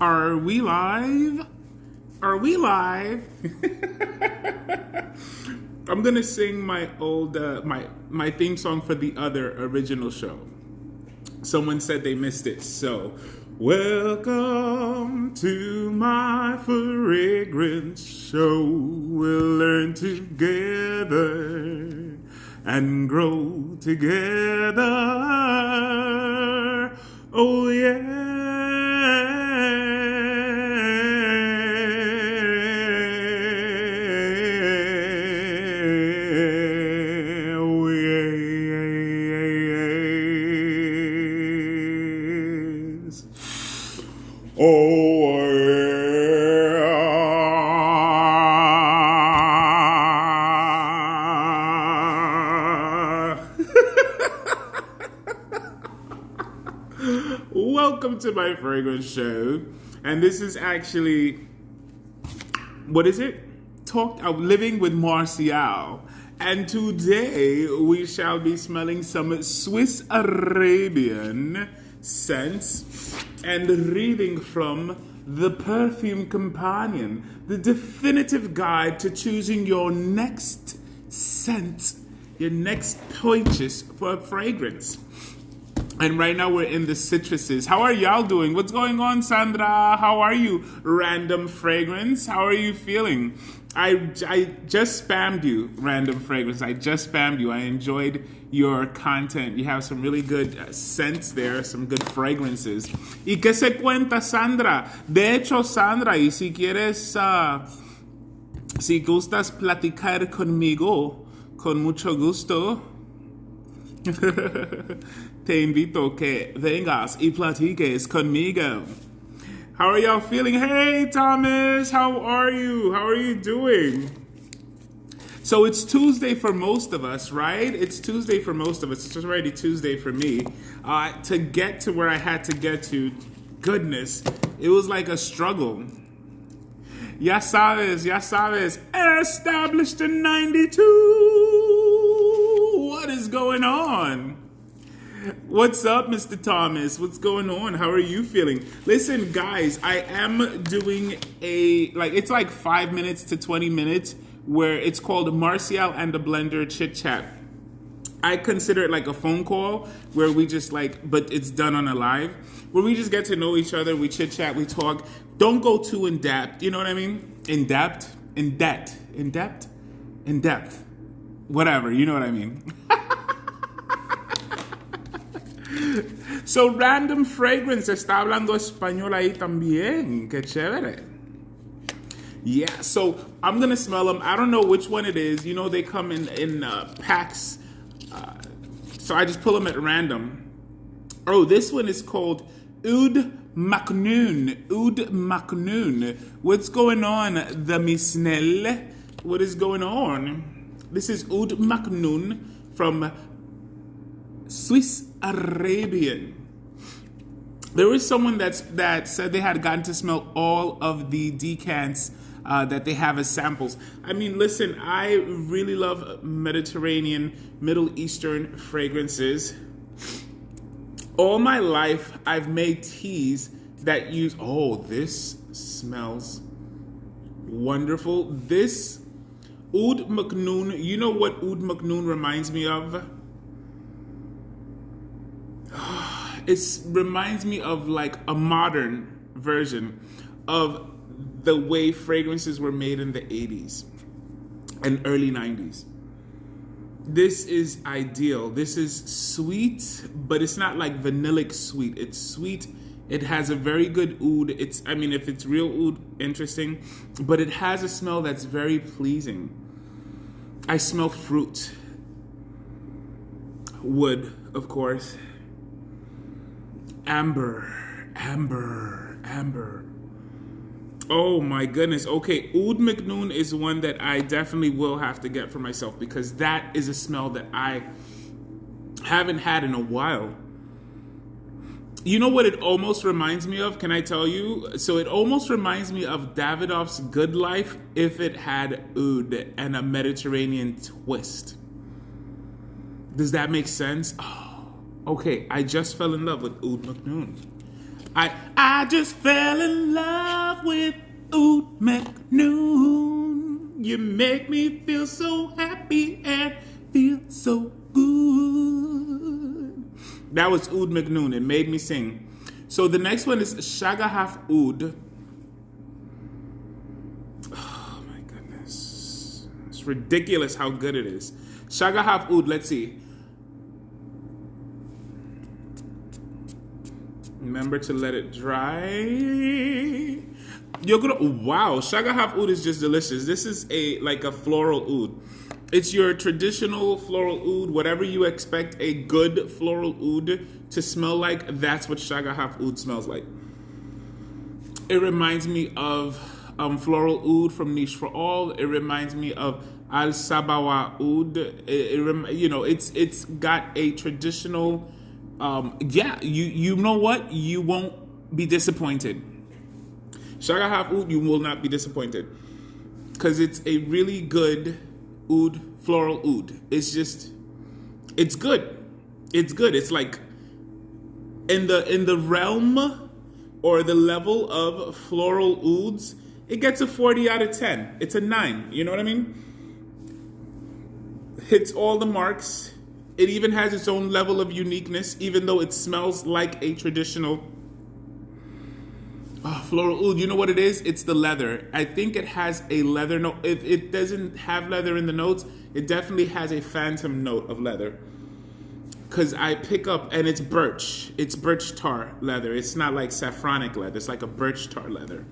Are we live? Are we live? I'm gonna sing my old my theme song for the other original show. Someone said they missed it, so welcome to my fragrance show. We'll learn together and grow together. Oh yeah. Oh, welcome to my fragrance show. And this is actually, what is it? Living with Marcial. And today we shall be smelling some Swiss Arabian scents and reading from the Perfume Companion, the definitive guide to choosing your next scent, your next purchase for a fragrance. And right now we're in the citruses. How are y'all doing? What's going on, Sandra? How are you? Random fragrance. How are you feeling? I just spammed you, random fragrance. I just spammed you. I enjoyed your content. You have some really good scents there, some good fragrances. ¿Y qué se cuenta, Sandra? De hecho, Sandra, y si quieres, si gustas platicar conmigo, con mucho gusto, te invito que vengas y platiques conmigo. How are y'all feeling? Hey, Thomas, how are you? How are you doing? So it's Tuesday for most of us, right? It's Tuesday for most of us. It's already Tuesday for me. To get to where I had to get to, goodness, it was like a struggle. Ya sabes, established in 92. What is going on? What's up, Mr. Thomas? What's going on? How are you feeling? Listen, guys, I am doing it's like 5 minutes to 20 minutes where it's called Marcial and the Blender Chit Chat. I consider it like a phone call where we just but it's done on a live, where we just get to know each other, we chit chat, we talk. Don't go too in depth, you know what I mean? In depth, whatever, you know what I mean? So random fragrance está hablando español ahí también. Qué chévere. Yeah, so I'm going to smell them. I don't know which one it is. You know, they come in packs. So I just pull them at random. Oh, this one is called MAKNOON. MAKNOON. What's going on, the Misnel? What is going on? This is MAKNOON from Swiss Arabian. There was someone that said they had gotten to smell all of the decants that they have as samples. I mean, listen, I really love Mediterranean, Middle Eastern fragrances. All my life, I've made teas that use, this smells wonderful. This MAKNOON, you know what MAKNOON reminds me of? It reminds me of like a modern version of the way fragrances were made in the 80s and early 90s. This is ideal. This is sweet, but it's not like vanillic sweet. It's sweet. It has a very good oud. If it's real oud, interesting, but it has a smell that's very pleasing. I smell fruit. Wood, of course. Amber. Oh my goodness. Okay, Oud MAKNOON is one that I definitely will have to get for myself because that is a smell that I haven't had in a while. You know what it almost reminds me of? Can I tell you? So it almost reminds me of Davidoff's Good Life if it had oud and a Mediterranean twist. Does that make sense? Oh, okay, I just fell in love with Oud MAKNOON. I just fell in love with Oud MAKNOON. You make me feel so happy and feel so good. That was Oud MAKNOON. It made me sing. So the next one is SHAGHAF Oud. Oh my goodness. It's ridiculous how good it is. SHAGHAF Oud, let's see. Remember to let it dry. Wow, SHAGHAF Oud is just delicious. This is like a floral oud. It's your traditional floral oud, whatever you expect a good floral oud to smell like, that's what SHAGHAF Oud smells like. It reminds me of floral oud from Niche for All. It reminds me of Al Sabawa Oud. It's got a traditional, you know what? You won't be disappointed. SHAGHAF Oud, you will not be disappointed. Because it's a really good oud, floral oud. It's good. It's good. It's like in the realm or the level of floral ouds, it gets a 40 out of 10. It's a 9. You know what I mean? Hits all the marks. It even has its own level of uniqueness, even though it smells like a traditional floral oud. You know what it is? It's the leather. I think it has a leather note. It doesn't have leather in the notes. It definitely has a phantom note of leather. Because I pick up, and it's birch. It's birch tar leather. It's not like saffronic leather. It's like a birch tar leather.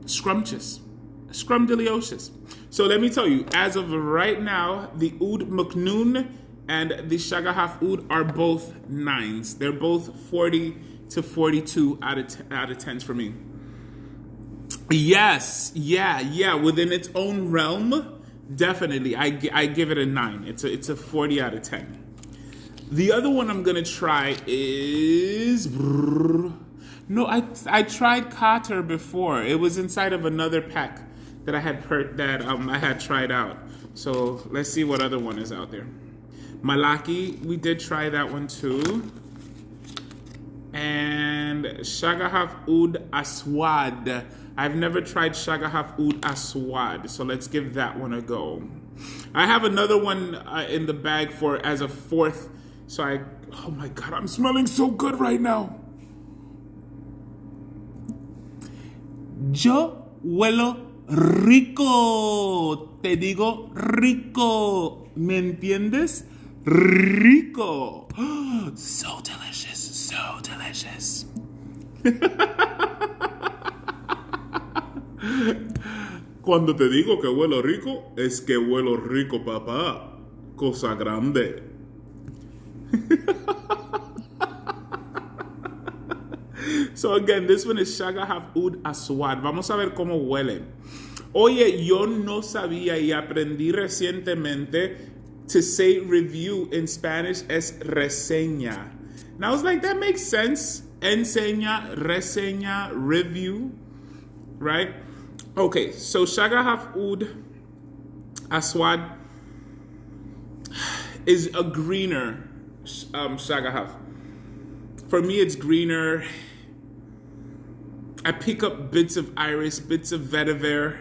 Scrumptious. Scrumdiddlyocious. So let me tell you, as of right now, the Oud MAKNOON and the SHAGHAF Oud are both 9s. They're both 40 to 42 out of 10s for me. Yes, yeah. Within its own realm, definitely, I give it a 9. It's a 40 out of 10. The other one I'm gonna try is I tried Carter before. It was inside of another pack that I had I had tried out. So let's see what other one is out there. Malaki, we did try that one too. And SHAGHAF Oud ASWAD. I've never tried SHAGHAF Oud ASWAD, so let's give that one a go. I have another one in the bag as a 4th. So oh my God, I'm smelling so good right now. Yo huelo rico. Te digo rico. ¿Me entiendes? Rico. So delicious. So delicious. Cuando te digo que huelo rico, es que huelo rico, papá. Cosa grande. So again, this one is SHAGHAF Oud ASWAD. Vamos a ver cómo huele. Oye, yo no sabía y aprendí recientemente to say review in Spanish es reseña. And I was like, that makes sense. Enseña, reseña, review, right? Okay, so SHAGHAF Oud ASWAD is a greener SHAGHAF. For me, it's greener. I pick up bits of iris, bits of vetiver.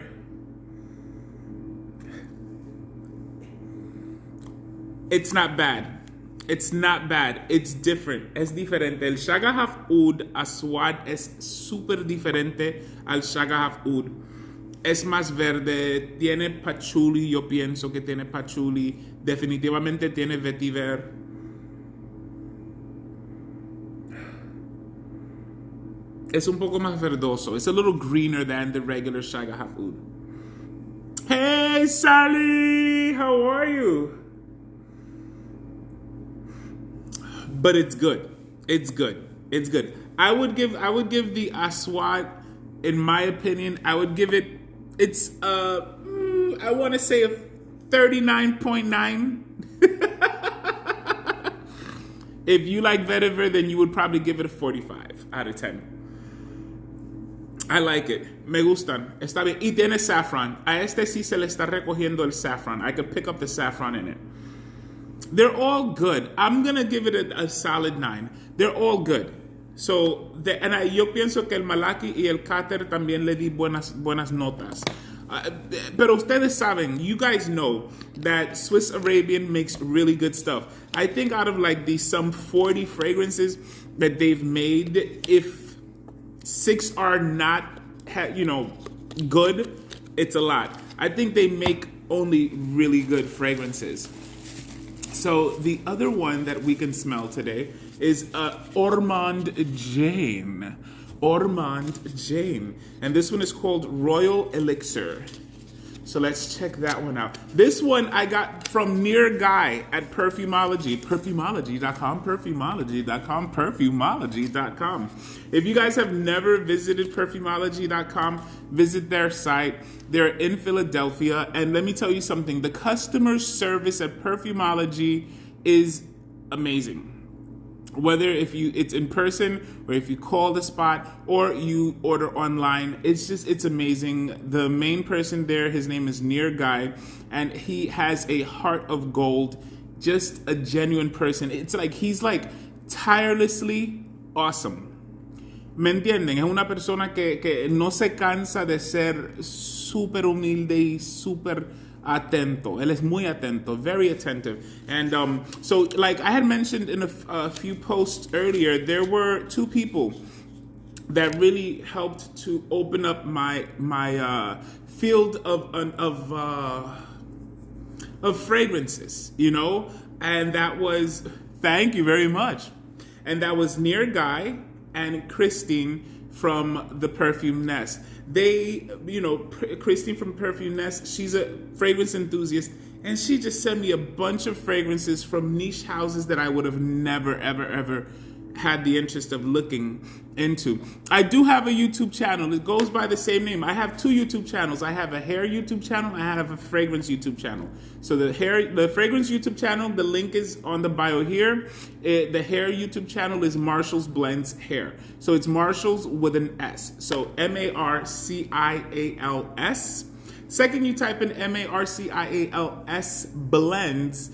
It's not bad. It's not bad. It's different. Es diferente. El SHAGHAF Oud ASWAD es súper diferente al SHAGHAF Oud. Es más verde. Tiene patchouli. Yo pienso que tiene patchouli. Definitivamente tiene vetiver. Es un poco más verdoso. It's a little greener than the regular SHAGHAF Oud. Hey, Sally! How are you? But it's good. It's good. It's good. I would give the ASWAD, in my opinion, I would give it, it's I want to say a 39.9. If you like vetiver, then you would probably give it a 45 out of 10. I like it. Me gustan. Está bien. Y tiene saffron. A este sí se le está recogiendo el saffron. I could pick up the saffron in it. They're all good. I'm going to give it a solid 9. They're all good. So, yo pienso que el Malaki y el Cater también le di buenas notas. Pero ustedes saben, you guys know that Swiss Arabian makes really good stuff. I think out of like these some 40 fragrances that they've made, if 6 are not, good, it's a lot. I think they make only really good fragrances. So the other one that we can smell today is Ormond Jane. Ormond Jane. And this one is called Royal Elixir. So let's check that one out. This one I got from Near Guy at Perfumology. Perfumology.com, Perfumology.com, Perfumology.com. If you guys have never visited Perfumology.com, visit their site. They're in Philadelphia. And let me tell you something. The customer service at Perfumology is amazing. Whether it's in person or if you call the spot or you order online, it's amazing. The main person there, his name is Near Guy, and he has a heart of gold, just a genuine person. It's like he's like tirelessly awesome. ¿Me entienden? Es una persona que no se cansa de ser súper humilde y súper atento. Él es muy atento, very attentive. And so, like I had mentioned in a few posts earlier, there were 2 people that really helped to open up my field of fragrances, and that was, thank you very much, and that was Near Guy and Christine from the Perfume Nest. They, Christine from Perfume Nest, she's a fragrance enthusiast, and she just sent me a bunch of fragrances from niche houses that I would have never, ever, ever had the interest of looking into. I do have a YouTube channel. It goes by the same name. I have 2 YouTube channels. I have a hair YouTube channel. I have a fragrance YouTube channel. So the fragrance YouTube channel, the link is on the bio here. The hair YouTube channel is Marcial's Blends Hair. So it's Marcial's with an S. So Marcials. Second, you type in Marcials Blends.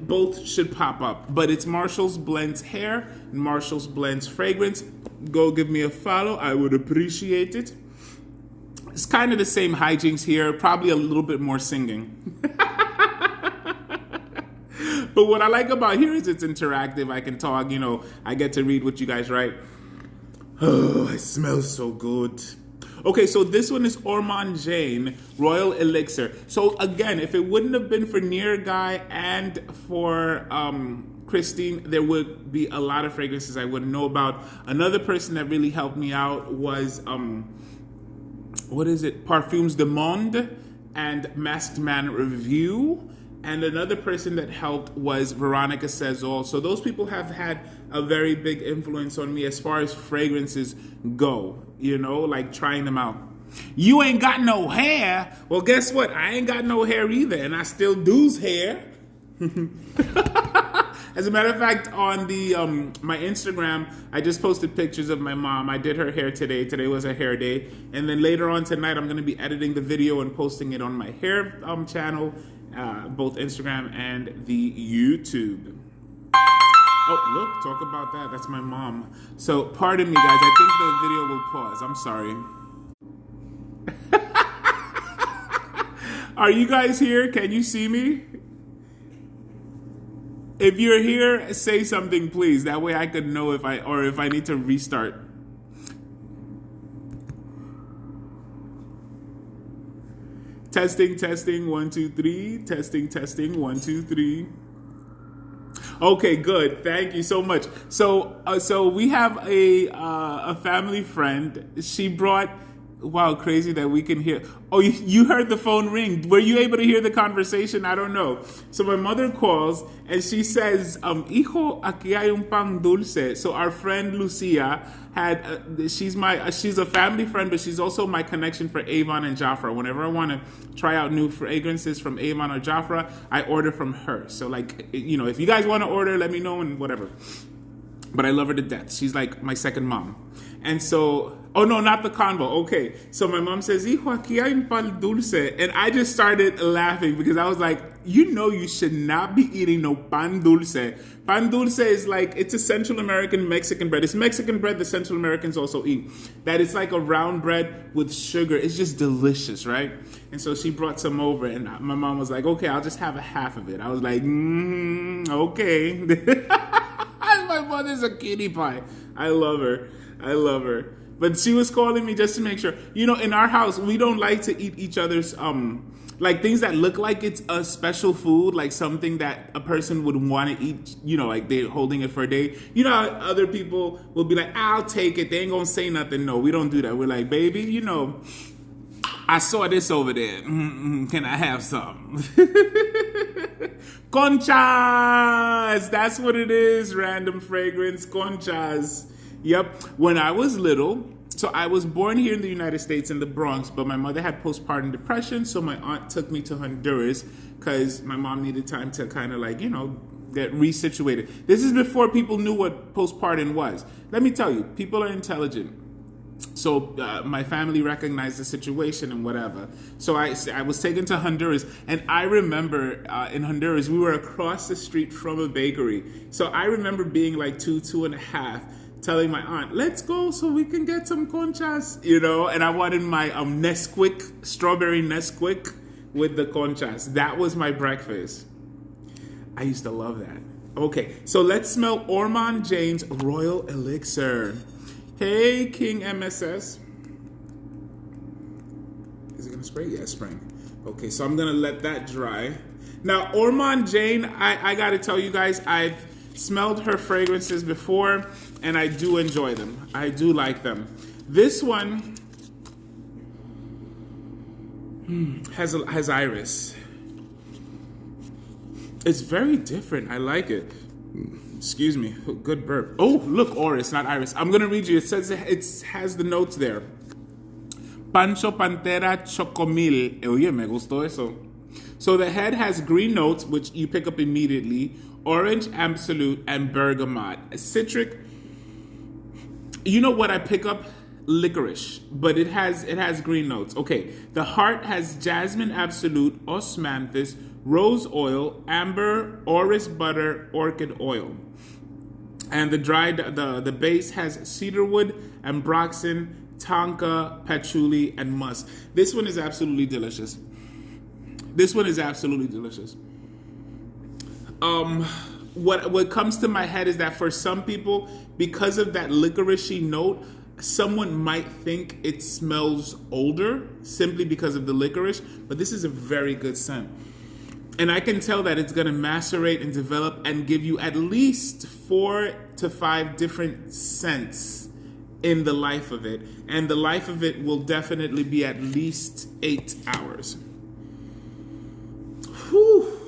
Both should pop up, but it's Marcial's Blends Hair and Marcial's Blends Fragrance. Go give me a follow. I would appreciate it. It's kind of the same hijinks here, probably a little bit more singing. But what I like about here is it's interactive. I can talk, I get to read what you guys write. Oh, it smells so good. Okay, so this one is Ormond Jane, Royal Elixir. So again, if it wouldn't have been for Near Guy and for Christine, there would be a lot of fragrances I wouldn't know about. Another person that really helped me out was, Parfums du Monde and Masked Man Review. And another person that helped was Veronica Sezol. So those people have had a very big influence on me as far as fragrances go, like trying them out. You ain't got no hair. Well, guess what? I ain't got no hair either, and I still do's hair. As a matter of fact, on the my Instagram, I just posted pictures of my mom. I did her hair today. Today was a hair day. And then later on tonight, I'm going to be editing the video and posting it on my hair channel, both Instagram and the YouTube. Oh, look, talk about that. That's my mom. So, pardon me, guys. I think the video will pause. I'm sorry. Are you guys here? Can you see me? If you're here, say something, please. That way I could know if I need to restart. Testing, 1, 2, 3. Testing, 1, 2, 3. Okay, good. Thank you so much. So we have a family friend. She brought. Wow, crazy that we can hear. Oh, you heard the phone ring. Were you able to hear the conversation? I don't know. So my mother calls and she says, "Hijo, aquí hay un pan dulce." So our friend Lucia had. She's a family friend, but she's also my connection for Avon and Jafra. Whenever I want to try out new fragrances from Avon or Jafra, I order from her. So if you guys want to order, let me know and whatever. But I love her to death. She's like my second mom. And so, oh no, not the convo. Okay. So my mom says, hijo, aquí hay un pan dulce. And I just started laughing because I was like, you know, you should not be eating no pan dulce. Pan dulce is like, it's a Central American Mexican bread. It's Mexican bread that Central Americans also eat. That it's like a round bread with sugar. It's just delicious, right? And so she brought some over, and my mom was like, okay, I'll just have a half of it. I was like, okay. My mother's a cutie pie. I love her. I love her. But she was calling me just to make sure. You know, in our house, we don't like to eat each other's, like things that look like it's a special food, like something that a person would want to eat, you know, like they're holding it for a day. You know, how other people will be like, I'll take it. They ain't going to say nothing. No, we don't do that. We're like, baby, you know, I saw this over there. Can I have some? Conchas! That's what it is, random fragrance. Conchas. Yep. When I was little, so I was born here in the United States in the Bronx, but my mother had postpartum depression, so my aunt took me to Honduras because my mom needed time to kind of like, you know, get resituated. This is before people knew what postpartum was. Let me tell you, people are intelligent. So my family recognized the situation and whatever. So I was taken to Honduras, and I remember in Honduras, we were across the street from a bakery. So I remember being like 2.5, telling my aunt, let's go so we can get some conchas, you know, and I wanted my Nesquik, strawberry Nesquik with the conchas. That was my breakfast. I used to love that. Okay, so let's smell Ormond Jane's Royal Elixir. Hey, King MSS. Is it going to spray? Yeah, it's spraying. Okay, so I'm going to let that dry. Now, Ormond Jane, I got to tell you guys, I've smelled her fragrances before, and I do enjoy them. I do like them. This one has iris. It's very different. I like it. Excuse me. Good burp. Oh, look, Oris, not iris. I'm going to read you. It says it has the notes there. Pancho Pantera Chocomil. Oye, me gustó eso. So the head has green notes, which you pick up immediately. Orange, absolute, and bergamot. Citric. You know what I pick up? Licorice, but it has green notes. Okay. The heart has jasmine, absolute, osmanthus, rose oil, amber, orris butter, orchid oil. And the base has cedarwood, ambroxan, tonka, patchouli, and musk. This one is absolutely delicious. This one is absolutely delicious. What comes to my head is that for some people, because of that licoricey note, someone might think it smells older simply because of the licorice, but this is a very good scent. And I can tell that it's going to macerate and develop and give you at least 4 to 5 different scents in the life of it. And the life of it will definitely be at least 8 hours. Whew.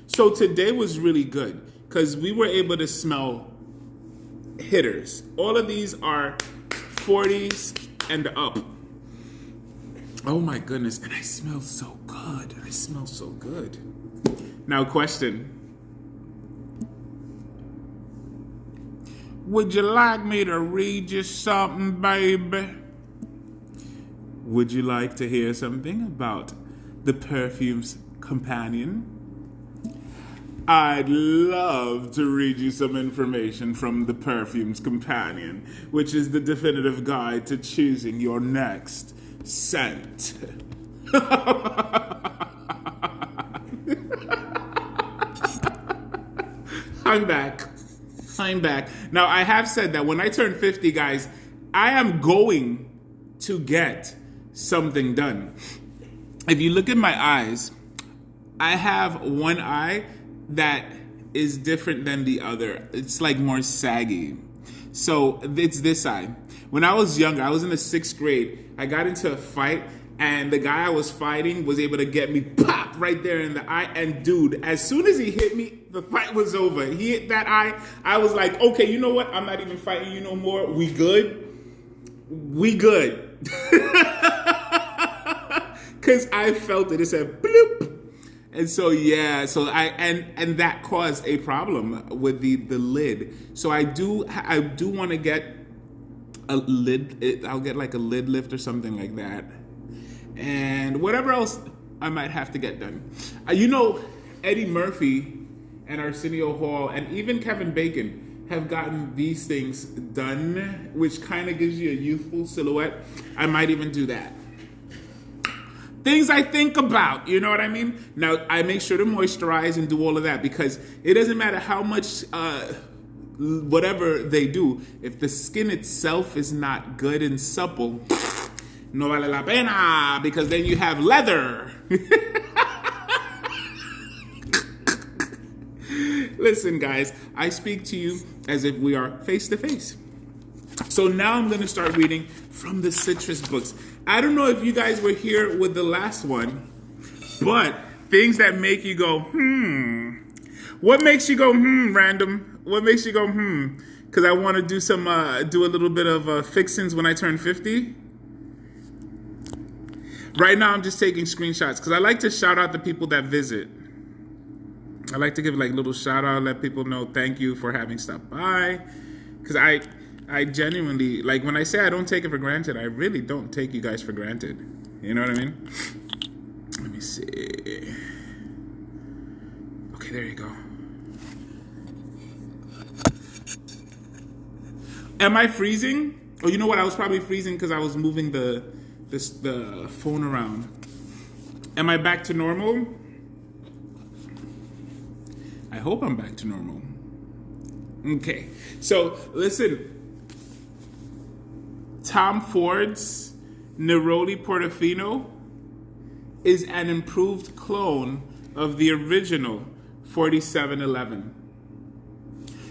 So today was really good because we were able to smell hitters. All of these are 40s and up. Oh my goodness, and I smell so good. I smell so good. Now, question. Would you like me to read you something, baby? Would you like to hear something about the Perfume's Companion? I'd love to read you some information from the Perfume's Companion, which is the definitive guide to choosing your next scent. I'm back. Now, I have said that when I turn 50, guys, I am going to get something done. If you look at my eyes, I have one eye that is different than the other. It's like more saggy. So it's this eye. When I was younger, I was in the 6th grade. I got into a fight, and the guy I was fighting was able to get me pop right there in the eye. And dude, as soon as he hit me, the fight was over. He hit that eye. I was like, okay, you know what? I'm not even fighting you no more. We good? We good. Because I felt it. It said bloop. And so, yeah, so and that caused a problem with the lid. So I do want to get a lid. I'll get like a lid lift or something like that. And whatever else I might have to get done. You know, Eddie Murphy and Arsenio Hall and even Kevin Bacon have gotten these things done, which kind of gives you a youthful silhouette. I might even do that. Things I think about, you know what I mean? Now, I make sure to moisturize and do all of that because it doesn't matter how much whatever they do. If the skin itself is not good and supple, no vale la pena, because then you have leather. Listen, guys, I speak to you as if we are face to face. So now I'm going to start reading from the citrus books. I don't know if you guys were here with the last one, but things that make you go, What makes you go, random? What makes you go, Because I want to do some, do a little bit of fixings when I turn 50. Right now, I'm just taking screenshots because I like to shout out the people that visit. I like to give like little shout out, let people know thank you for having stopped by. Because I genuinely, like when I say I don't take it for granted, I really don't take you guys for granted. You know what I mean? Let me see. Okay, there you go. Am I freezing? Oh, you know what? I was probably freezing because I was moving the phone around. Am I back to normal? I hope I'm back to normal. Okay, so listen. Tom Ford's Neroli Portofino is an improved clone of the original 4711.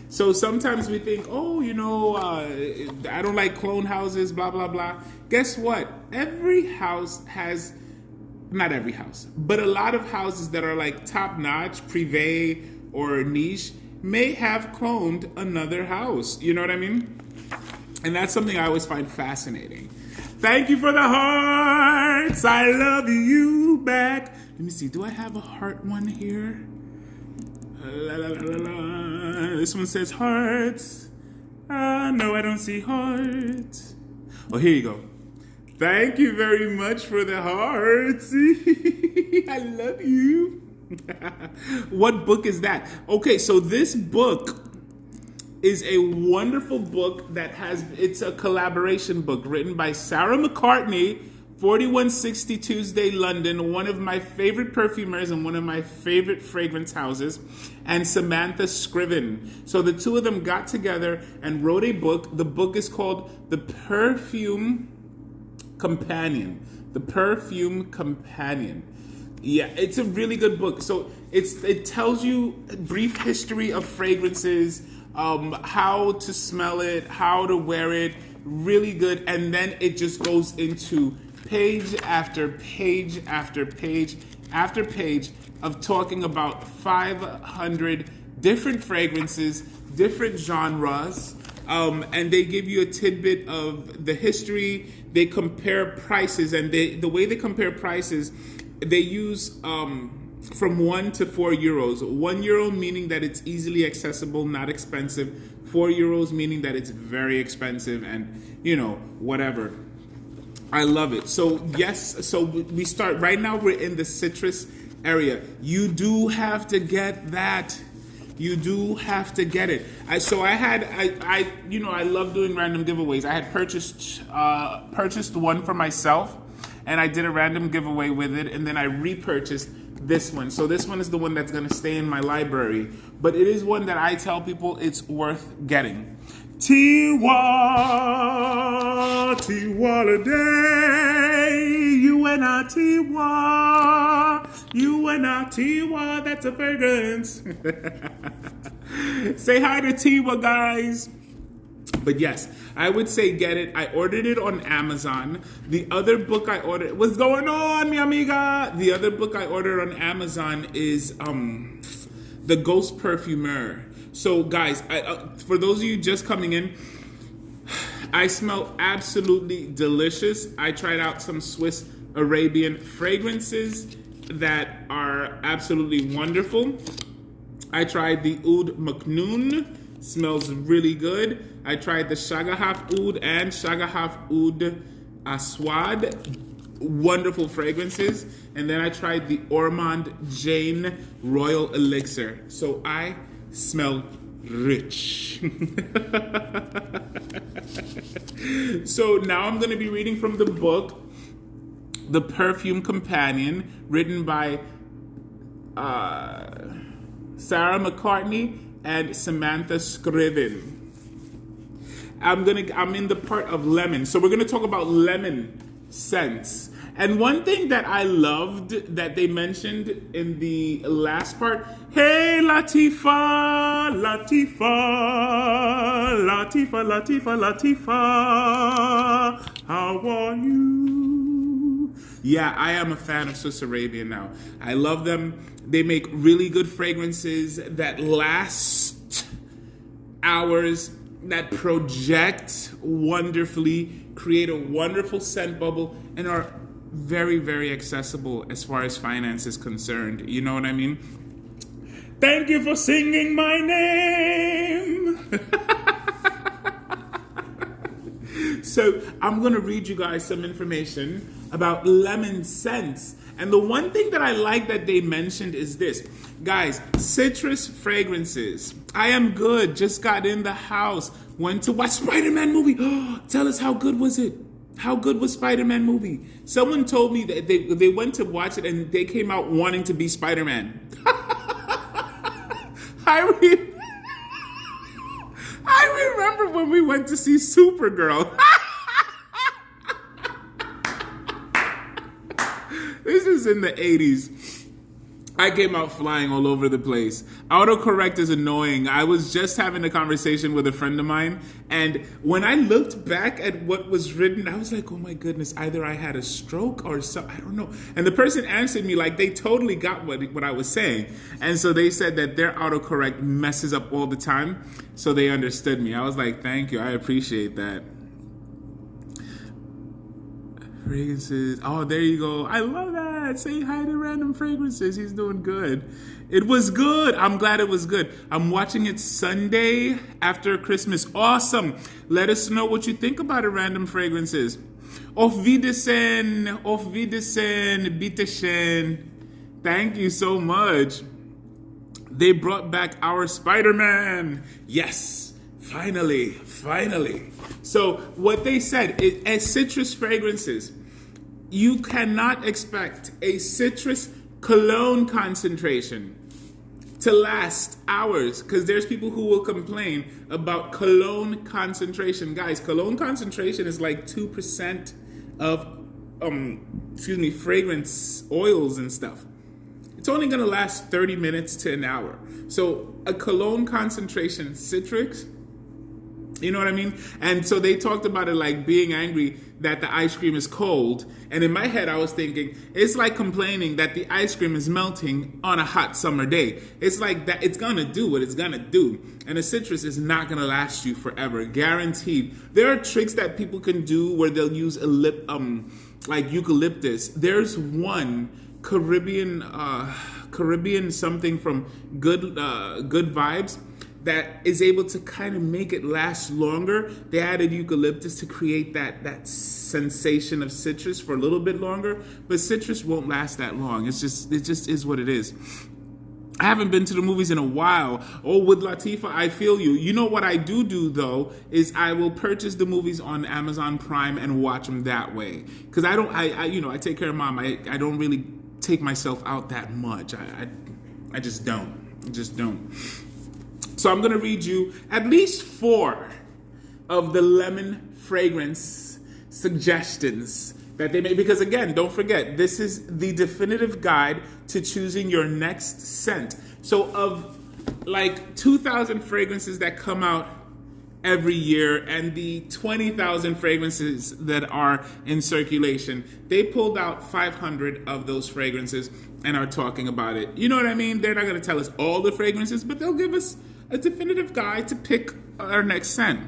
So sometimes we think, oh, you know, I don't like clone houses, blah, blah, blah. Guess what? Every house has, not every house, but a lot of houses that are like top-notch, privé, or niche may have cloned another house. You know what I mean? And that's something I always find fascinating. Thank you for the hearts. I love you back. Let me see. Do I have a heart one here? La, la, la, la, la. This one says hearts. No, I don't see hearts. Oh, here you go. Thank you very much for the hearts. I love you. What book is that? Okay, so this book is a wonderful book that it's a collaboration book written by Sarah McCartney, 4160 Tuesday, London, one of my favorite perfumers and one of my favorite fragrance houses, and Samantha Scriven. So the two of them got together and wrote a book. The book is called The Perfume Companion. The Perfume Companion. Yeah, it's a really good book. So it tells you a brief history of fragrances, how to smell it, how to wear it, really good. And then it just goes into page after page after page after page of talking about 500 different fragrances, different genres, and they give you a tidbit of the history. They compare prices, and the way they compare prices, they use from 1 to 4 euros. 1 euro meaning that it's easily accessible, not expensive. 4 euros meaning that it's very expensive and, you know, whatever. I love it. So yes, so we start, right now we're in the citrus area. You do have to get that. You do have to get it. I love doing random giveaways. I had purchased one for myself, and I did a random giveaway with it, and then I repurchased this one. So this one is the one that's going to stay in my library, but it is one that I tell people it's worth getting. Tiwa day, you and I Tiwa, that's a fragrance. Say hi to Tiwa, guys. But yes, I would say get it. I ordered it on Amazon. The other book I ordered, what's going on, mi amiga? The other book I ordered on Amazon is The Ghost Perfumer. So guys, for those of you just coming in, I smell absolutely delicious. I tried out some Swiss Arabian fragrances that are absolutely wonderful. I tried the Oud MAKNOON Smells really good. I tried the SHAGHAF Oud and SHAGHAF Oud ASWAD. Wonderful fragrances. And then I tried the Ormond Jane Royal Elixir. So I smell rich. So now I'm going to be reading from the book, The Perfume Companion, written by Sarah McCartney and Samantha Scriven. I'm in the part of lemon. So we're gonna talk about lemon scents. And one thing that I loved that they mentioned in the last part, hey Latifa, Latifa, Latifa, Latifa, Latifa, how are you? Yeah, I am a fan of Swiss Arabian now. I love them. They make really good fragrances that last hours, that project wonderfully, create a wonderful scent bubble, and are very, very accessible as far as finance is concerned. You know what I mean? Thank you for singing my name. So I'm going to read you guys some information about lemon scents. And the one thing that I like that they mentioned is this. Guys, citrus fragrances. I am good. Just got in the house. Went to watch Spider-Man movie. Oh, tell us, how good was it? How good was Spider-Man movie? Someone told me that they went to watch it and they came out wanting to be Spider-Man. I remember when we went to see Supergirl. This is in the 80s. I came out flying all over the place. Autocorrect is annoying. I was just having a conversation with a friend of mine, and when I looked back at what was written, I was like, oh my goodness, either I had a stroke or something, I don't know. And the person answered me like they totally got what I was saying. And so they said that their autocorrect messes up all the time, so they understood me. I was like, thank you, I appreciate that. Fragrances. Oh, there you go. I love that. Say hi to Random Fragrances. He's doing good. It was good. I'm glad it was good. I'm watching it Sunday after Christmas. Awesome. Let us know what you think about it, Random Fragrances. Auf Wiedersehen. Auf Wiedersehen. Bitteschön. Thank you so much. They brought back our Spider-Man. Yes. Finally. Finally. So what they said is, as citrus fragrances, you cannot expect a citrus cologne concentration to last hours, because there's people who will complain about cologne concentration. Guys, cologne concentration is like 2% of fragrance oils and stuff. It's only going to last 30 minutes to an hour. So a cologne concentration, citrus, you know what I mean? And so they talked about it like being angry that the ice cream is cold. And in my head, I was thinking, it's like complaining that the ice cream is melting on a hot summer day. It's like that. It's going to do what it's going to do. And a citrus is not going to last you forever. Guaranteed. There are tricks that people can do where they'll use like eucalyptus. There's one Caribbean something from Good Vibes that is able to kind of make it last longer. They added eucalyptus to create that sensation of citrus for a little bit longer, but citrus won't last that long. It just is what it is. I haven't been to the movies in a while. Oh, with Latifa, I feel you. You know what I do though is I will purchase the movies on Amazon Prime and watch them that way. Because I take care of mom. I don't really take myself out that much. I just don't. So I'm going to read you at least 4 of the lemon fragrance suggestions that they made. Because again, don't forget, this is the definitive guide to choosing your next scent. So of like 2,000 fragrances that come out every year and the 20,000 fragrances that are in circulation, they pulled out 500 of those fragrances and are talking about it. You know what I mean? They're not going to tell us all the fragrances, but they'll give us a definitive guide to pick our next scent.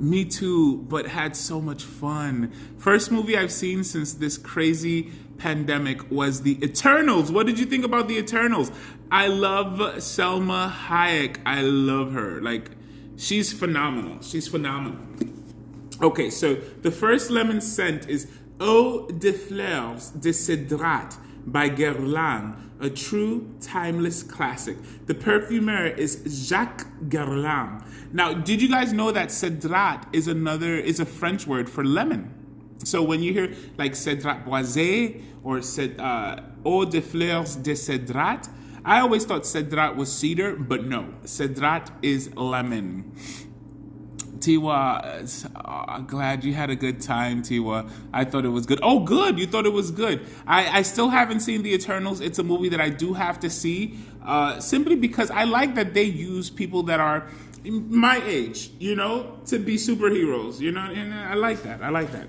Me too, but had so much fun. First movie I've seen since this crazy pandemic was The Eternals. What did you think about The Eternals? I love Selma Hayek. I love her. Like, she's phenomenal. She's phenomenal. Okay, so the first lemon scent is Eau de Fleurs de Cédrat by Guerlain, a true timeless classic. The perfumer is Jacques Guerlain. Now, did you guys know that Cédrat is a French word for lemon? So when you hear like Cédrat boisé or Eau de Fleurs de Cédrat, I always thought Cédrat was cedar, but no, Cédrat is lemon. Tiwa, glad you had a good time, Tiwa. I thought it was good. Oh, good. You thought it was good. I still haven't seen The Eternals. It's a movie that I do have to see, simply because I like that they use people that are my age, you know, to be superheroes, you know, and I like that. I like that.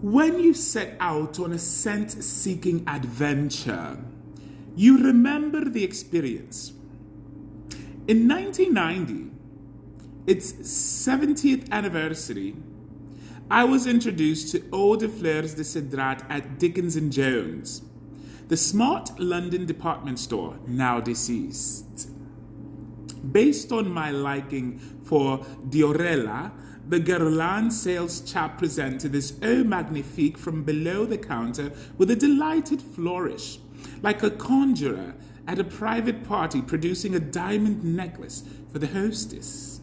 When you set out on a scent-seeking adventure, you remember the experience. In 1990, its 70th anniversary, I was introduced to Eau de Fleurs de Cédrat at Dickens & Jones, the smart London department store, now deceased. Based on my liking for Diorella, the Guerlain sales chap presented this Eau Magnifique from below the counter with a delighted flourish, like a conjurer at a private party producing a diamond necklace for the hostess.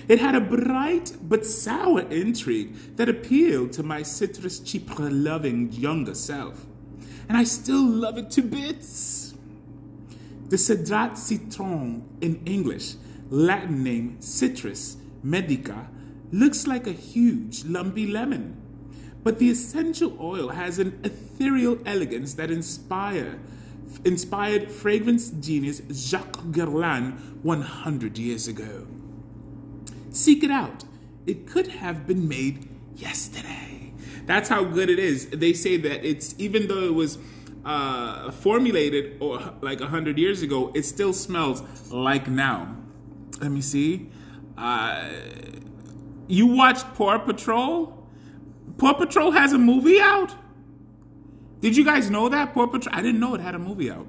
It had a bright but sour intrigue that appealed to my citrus chypre-loving younger self, and I still love it to bits. The Cédrat citron in English, Latin name Citrus medica, looks like a huge lumpy lemon, but the essential oil has an ethereal elegance that inspired fragrance genius Jacques Guerlain 100 years ago. Seek it out. It could have been made yesterday. That's how good it is. They say that it's, even though it was formulated or like 100 years ago, it still smells like now. Let me see. You watched Paw Patrol? Paw Patrol has a movie out? Did you guys know that? Paw Patrol? I didn't know it had a movie out.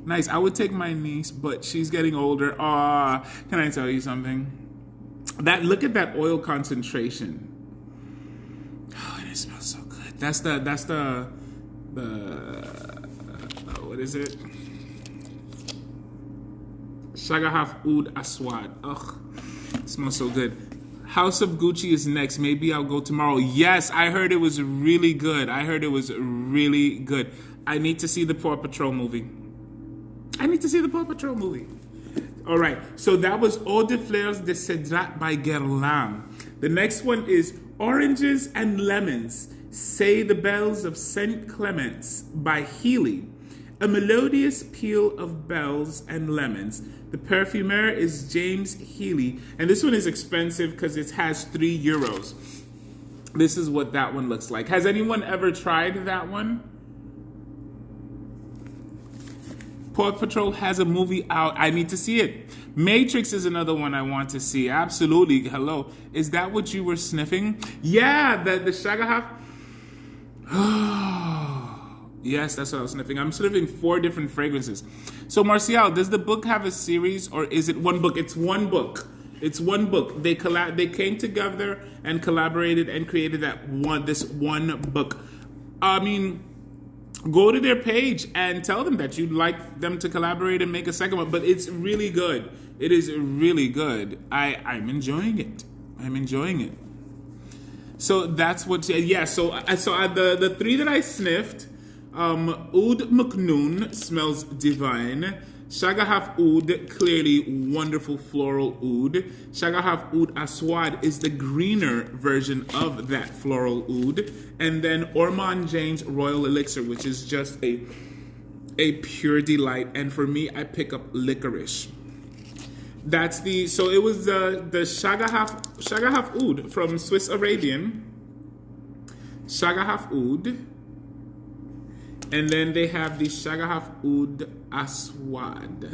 Nice. I would take my niece, but she's getting older. Can I tell you something? Look at that oil concentration. Oh, and it smells so good. That's the what is it? SHAGHAF Oud Aswad. Ugh, it smells so good. House of Gucci is next. Maybe I'll go tomorrow. Yes, I heard it was really good. I need to see the Paw Patrol movie. All right, so that was Eau de Fleurs de Cédrat by Guerlain. The next one is Oranges and Lemons, Say the Bells of St. Clement's by Healy. A melodious peal of bells and lemons. The perfumer is James Healy, and this one is expensive because it has €3. This is what that one looks like. Has anyone ever tried that one? Paw Patrol has a movie out. I need to see it. Matrix is another one I want to see. Absolutely. Hello. Is that what you were sniffing? Yeah, the SHAGHAF. Yes, that's what I was sniffing. I'm sniffing 4 different fragrances. So, Marcial, does the book have a series or is it one book? It's one book. It's one book. They came together and collaborated and created this one book. I mean, go to their page and tell them that you'd like them to collaborate and make a second one. But it's really good. It is really good. I'm enjoying it. So that's what. Yeah. So the 3 that I sniffed. Oud MAKNOON smells divine. SHAGHAF Oud, clearly wonderful floral oud. SHAGHAF Oud Aswad is the greener version of that floral oud. And then Ormond James Royal Elixir, which is just a pure delight. And for me, I pick up licorice. So it was the SHAGHAF Oud from Swiss Arabian. SHAGHAF Oud. And then they have the SHAGHAF Oud Aswad.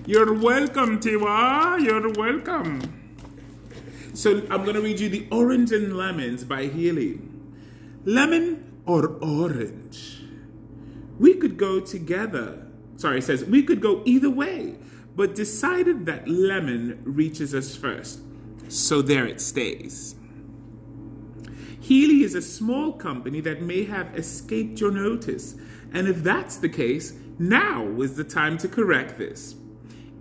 You're welcome, Tiwa. You're welcome. So I'm going to read you the Orange and Lemons by Healy. Lemon or orange? We could go together. Sorry, it says we could go either way, but decided that lemon reaches us first. So there it stays. Healy is a small company that may have escaped your notice, and if that's the case, now is the time to correct this.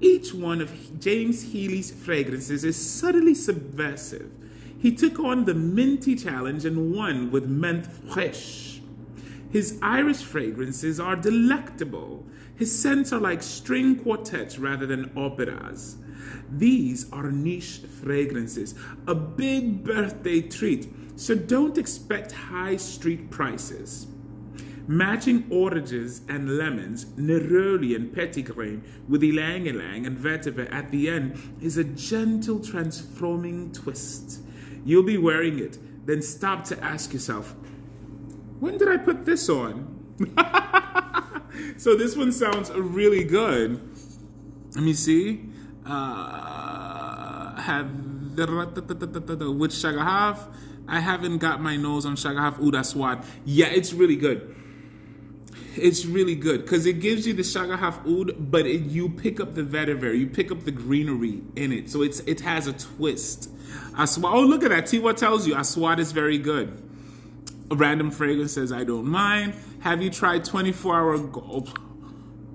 Each one of James Healy's fragrances is subtly subversive. He took on the minty challenge and won with Menthe Fraîche. His Irish fragrances are delectable. His scents are like string quartets rather than operas. These are niche fragrances, a big birthday treat, so don't expect high street prices. Matching oranges and lemons, neroli and petitgrain, with ylang-ylang and vetiver at the end is a gentle transforming twist. You'll be wearing it, then stop to ask yourself, when did I put this on? So this one sounds really good. Let me see. Have with SHAGHAF. I haven't got my nose on SHAGHAF Oud ASWAD. Yeah, it's really good. It's really good because it gives you the SHAGHAF Oud, but you pick up the vetiver, you pick up the greenery in it. So it has a twist. ASWAD. Oh, look at that. See what tells you. ASWAD is very good. A random fragrance says, I don't mind. Have you tried 24-hour gold?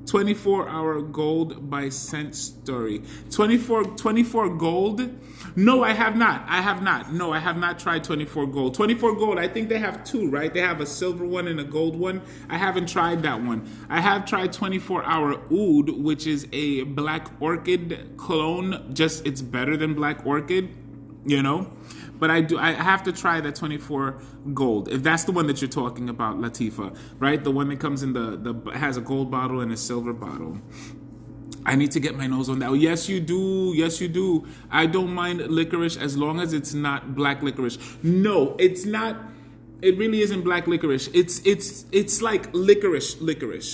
24-hour gold by Scent Story. 24 gold? No, I have not. No, I have not tried 24 gold. 24 gold, I think they have two, right? They have a silver one and a gold one. I haven't tried that one. I have tried 24-hour Oud, which is a Black Orchid cologne. Just, it's better than Black Orchid, you know? But I have to try that 24 gold. If that's the one that you're talking about, Latifa, right? The one that comes in has a gold bottle and a silver bottle. I need to get my nose on that. Oh, yes, you do. Yes, you do. I don't mind licorice as long as it's not black licorice. No, it's not. It really isn't black licorice. It's like licorice.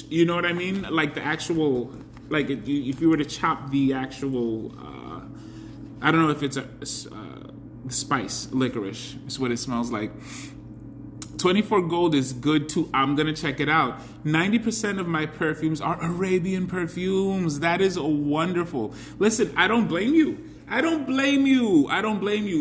You know what I mean? Like the actual, like if you were to chop the actual, I don't know if it's a spice licorice is what it smells like. 24 gold is good too. I'm gonna check it out. 90% of my perfumes are Arabian perfumes. That is wonderful. Listen, I don't blame you. I don't blame you.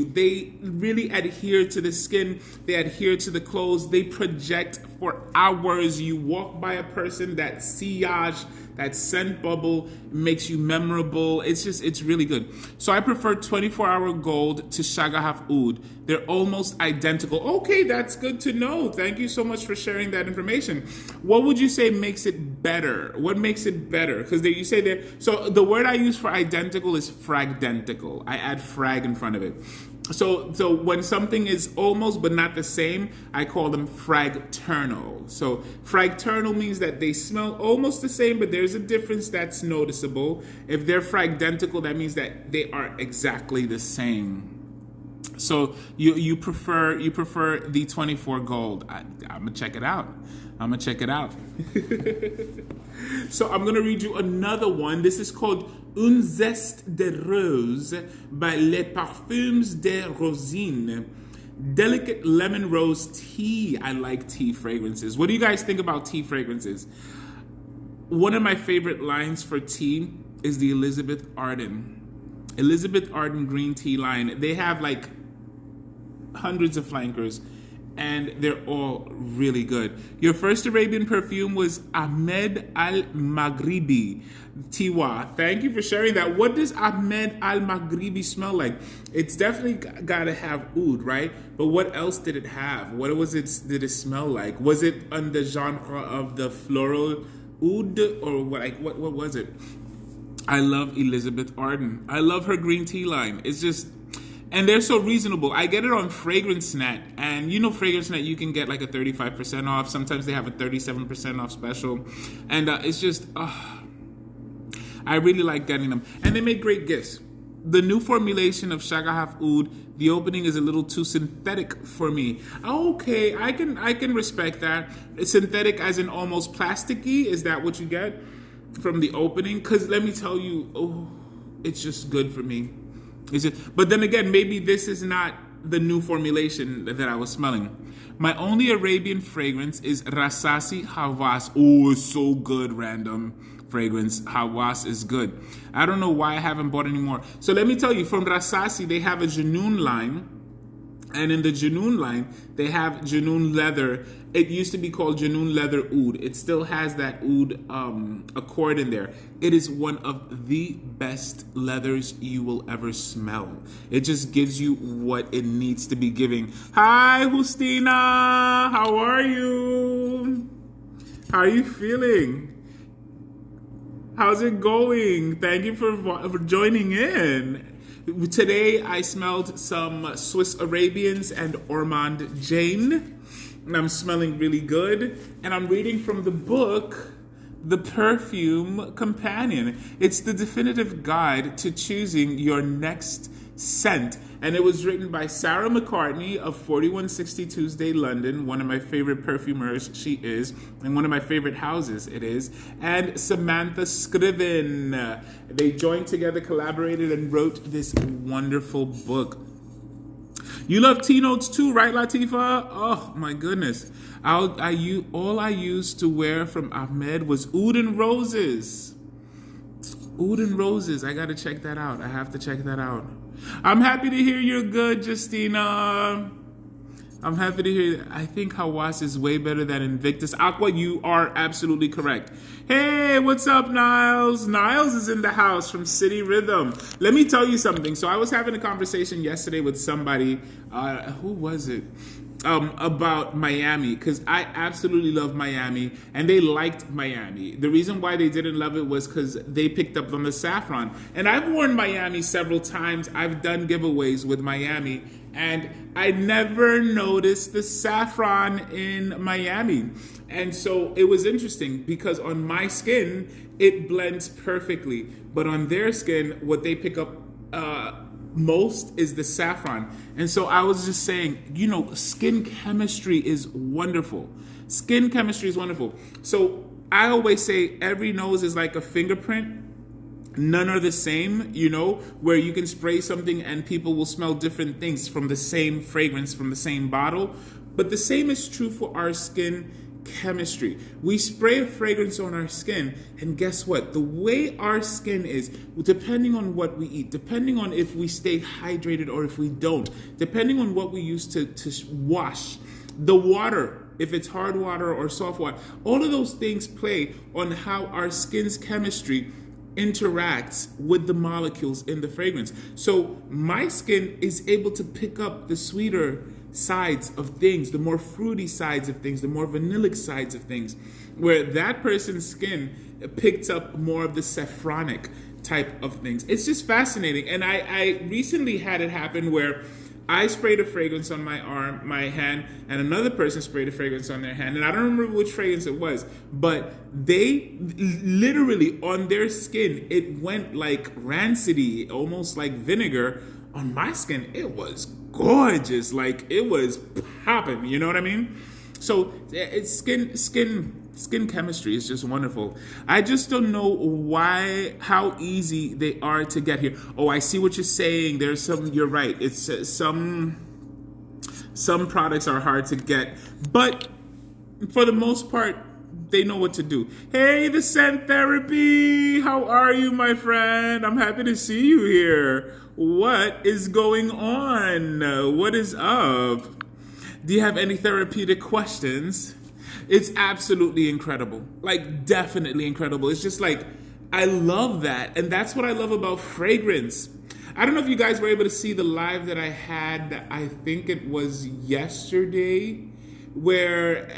They really adhere to the skin. They adhere to the clothes. They project for hours. You walk by a person, that sillage, that scent bubble makes you memorable. It's really good. So I prefer 24-hour gold to SHAGHAF Oud. They're almost identical. Okay, that's good to know. Thank you so much for sharing that information. What would you say makes it better? What makes it better? Because you say there. So the word I use for identical is fragdentical. I add frag in front of it. So when something is almost but not the same, I call them fragternal. So fragternal means that they smell almost the same, but there's a difference that's noticeable. If they're fragdentical, that means that they are exactly the same. So you prefer the 24 gold. I'm gonna check it out. So I'm gonna read you another one. This is called Un Zeste de Rose by Les Parfums de Rosine. Delicate lemon rose tea. I like tea fragrances. What do you guys think about tea fragrances? One of my favorite lines for tea is the Elizabeth Arden green tea line. They have like hundreds of flankers, and they're all really good. Your first Arabian perfume was Ahmed Al-Maghribi. Tiwa, thank you for sharing that. What does Ahmed Al-Maghribi smell like? It's definitely got to have oud, right? But what else did it have? What did it smell like? Was it on the genre of the floral oud, or what was it? I love Elizabeth Arden. I love her green tea line. It's just, and they're so reasonable. I get it on FragranceNet, and you know FragranceNet, you can get like a 35% off. Sometimes they have a 37% off special, and it's just, I really like getting them, and they make great gifts. The new formulation of SHAGHAF Oud, the opening is a little too synthetic for me. Okay, I can respect that. It's synthetic as in almost plasticky. Is that what you get? from the opening, because let me tell you, oh, it's just good for me. But then again, maybe this is not the new formulation that I was smelling. My only Arabian fragrance is Rasasi Hawas. Oh, it's so good, random fragrance. Hawas is good. I don't know why I haven't bought any more. So let me tell you, from Rasasi, they have a Junoon line. And in the Junoon line, they have Junoon leather. It used to be called Junoon leather oud. It still has that oud accord in there. It is one of the best leathers you will ever smell. It just gives you what it needs to be giving. Hi, Justina. How are you? How are you feeling? How's it going? Thank you for joining in. Today I smelled some Swiss Arabians and Ormond Jane, and I'm smelling really good. And I'm reading from the book, The Perfume Companion. It's the definitive guide to choosing your next scent. And it was written by Sarah McCartney of 4160 Tuesday, London, one of my favorite perfumers she is, and one of my favorite houses it is, and Samantha Scriven. They joined together, collaborated, and wrote this wonderful book. You love tea notes too, right, Latifa? Oh, my goodness. All I used to wear from Ahmed was Oud and Roses. Oud and Roses. I got to check that out. I have to check that out. I'm happy to hear you're good, Justina. I'm happy to hear that. I think Hawas is way better than Invictus. Aqua, you are absolutely correct. Hey, what's up, Niles? Niles is in the house from City Rhythm. Let me tell you something. So I was having a conversation yesterday with somebody. Who was it? About Miami, because I absolutely love Miami, and they liked Miami. The reason why they didn't love it was because they picked up on the saffron. And I've worn Miami several times. I've done giveaways with Miami, and I never noticed the saffron in Miami. And so it was interesting because on my skin, it blends perfectly. But on their skin, what they pick up most is the saffron. And so I was just saying, skin chemistry is wonderful. Skin chemistry is wonderful. So I always say every nose is like a fingerprint. None are the same, where you can spray something and people will smell different things from the same fragrance, from the same bottle. But the same is true for our skin chemistry. We spray a fragrance on our skin, and guess what? The way our skin is, depending on what we eat, depending on if we stay hydrated or if we don't, depending on what we use to wash, the water, if it's hard water or soft water, all of those things play on how our skin's chemistry interacts with the molecules in the fragrance. So my skin is able to pick up the sweeter sides of things, the more fruity sides of things, the more vanillic sides of things, where that person's skin picked up more of the saffronic type of things. It's just fascinating. And I recently had it happen where I sprayed a fragrance on my arm, my hand, and another person sprayed a fragrance on their hand. And I don't remember which fragrance it was, but they literally on their skin, it went like rancidy, almost like vinegar. On my skin, it was gorgeous. Like it was popping, you know what I mean? So it's skin chemistry is just wonderful. I just don't know how easy they are to get here. Oh, I see what you're saying. There's you're right. It's some products are hard to get, but for the most part, they know what to do. Hey, the scent therapy. How are you, my friend? I'm happy to see you here. What is going on? What is up? Do you have any therapeutic questions? It's absolutely incredible. Like, definitely incredible. It's just like, I love that. And that's what I love about fragrance. I don't know if you guys were able to see the live that I had, I think it was yesterday, where,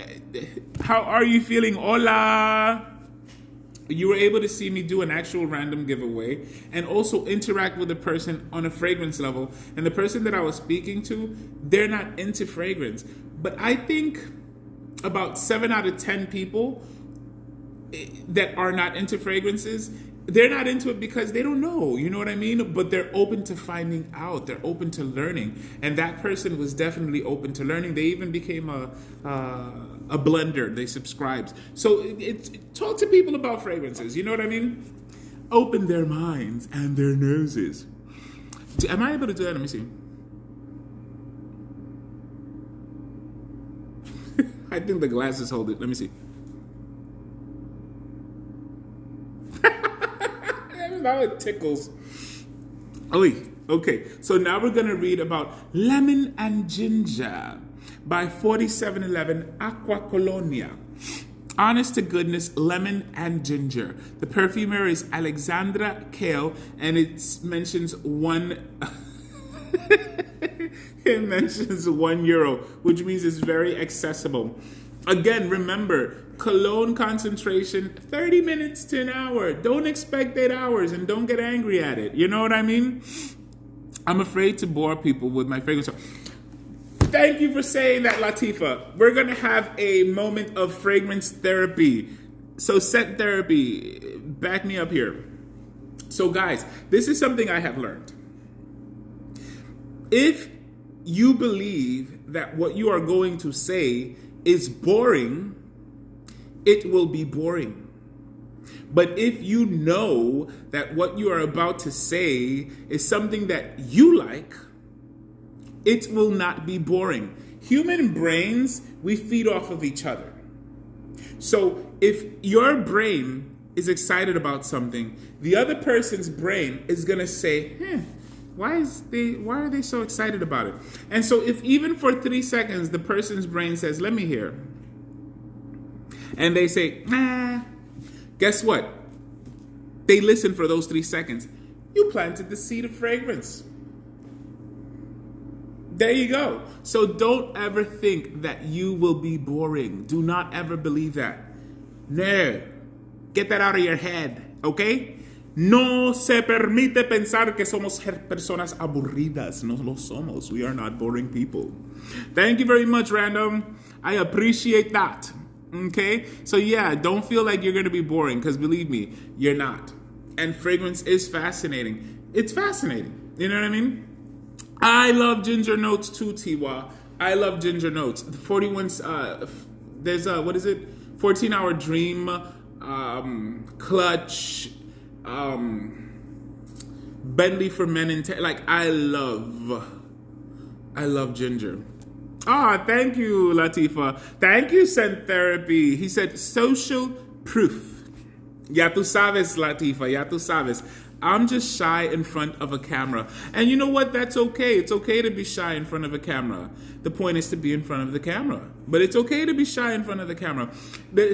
how are you feeling? Hola! You were able to see me do an actual random giveaway and also interact with the person on a fragrance level. And the person that I was speaking to, they're not into fragrance. But I think about 7 out of 10 people that are not into fragrances they're not into it because they don't know, you know what I mean? But they're open to finding out. They're open to learning. And that person was definitely open to learning. They even became a blender. They subscribed. So talk to people about fragrances, you know what I mean? Open their minds and their noses. Am I able to do that? Let me see. I think the glasses hold it. Let me see. Now it tickles. Oh, okay. So now we're going to read about Lemon and Ginger by 4711 Aqua Colonia. Honest to goodness, lemon and ginger. The perfumer is Alexandra Kale, and it mentions it mentions €1, which means it's very accessible. Again, remember, cologne concentration, 30 minutes to an hour. Don't expect 8 hours and don't get angry at it. You know what I mean? I'm afraid to bore people with my fragrance. Thank you for saying that, Latifa. We're going to have a moment of fragrance therapy. So scent therapy, back me up here. So guys, this is something I have learned. If you believe that what you are going to say is boring, it will be boring. But if you know that what you are about to say is something that you like, it will not be boring. Human brains, we feed off of each other. So if your brain is excited about something, the other person's brain is going to say, why are they so excited about it? And so if even for 3 seconds, the person's brain says, let me hear. And they say, guess what? They listen for those 3 seconds. You planted the seed of fragrance. There you go. So don't ever think that you will be boring. Do not ever believe that. No. Get that out of your head, okay? No se permite pensar que somos personas aburridas. No lo somos. We are not boring people. Thank you very much, Random. I appreciate that. Okay? So yeah, don't feel like you're going to be boring, because believe me, you're not. And fragrance is fascinating. It's fascinating. You know what I mean? I love ginger notes too, Tiwa. I love ginger notes. The 41's, there's what is it? 14-Hour Dream, Clutch, Bentley for Men in like I love ginger. Thank you, Latifa. Thank you, Scent Therapy. He said social proof. Ya tú sabes, Latifa, ya tú sabes. I'm just shy in front of a camera. And you know what? That's okay. It's okay to be shy in front of a camera. The point is to be in front of the camera. But it's okay to be shy in front of the camera.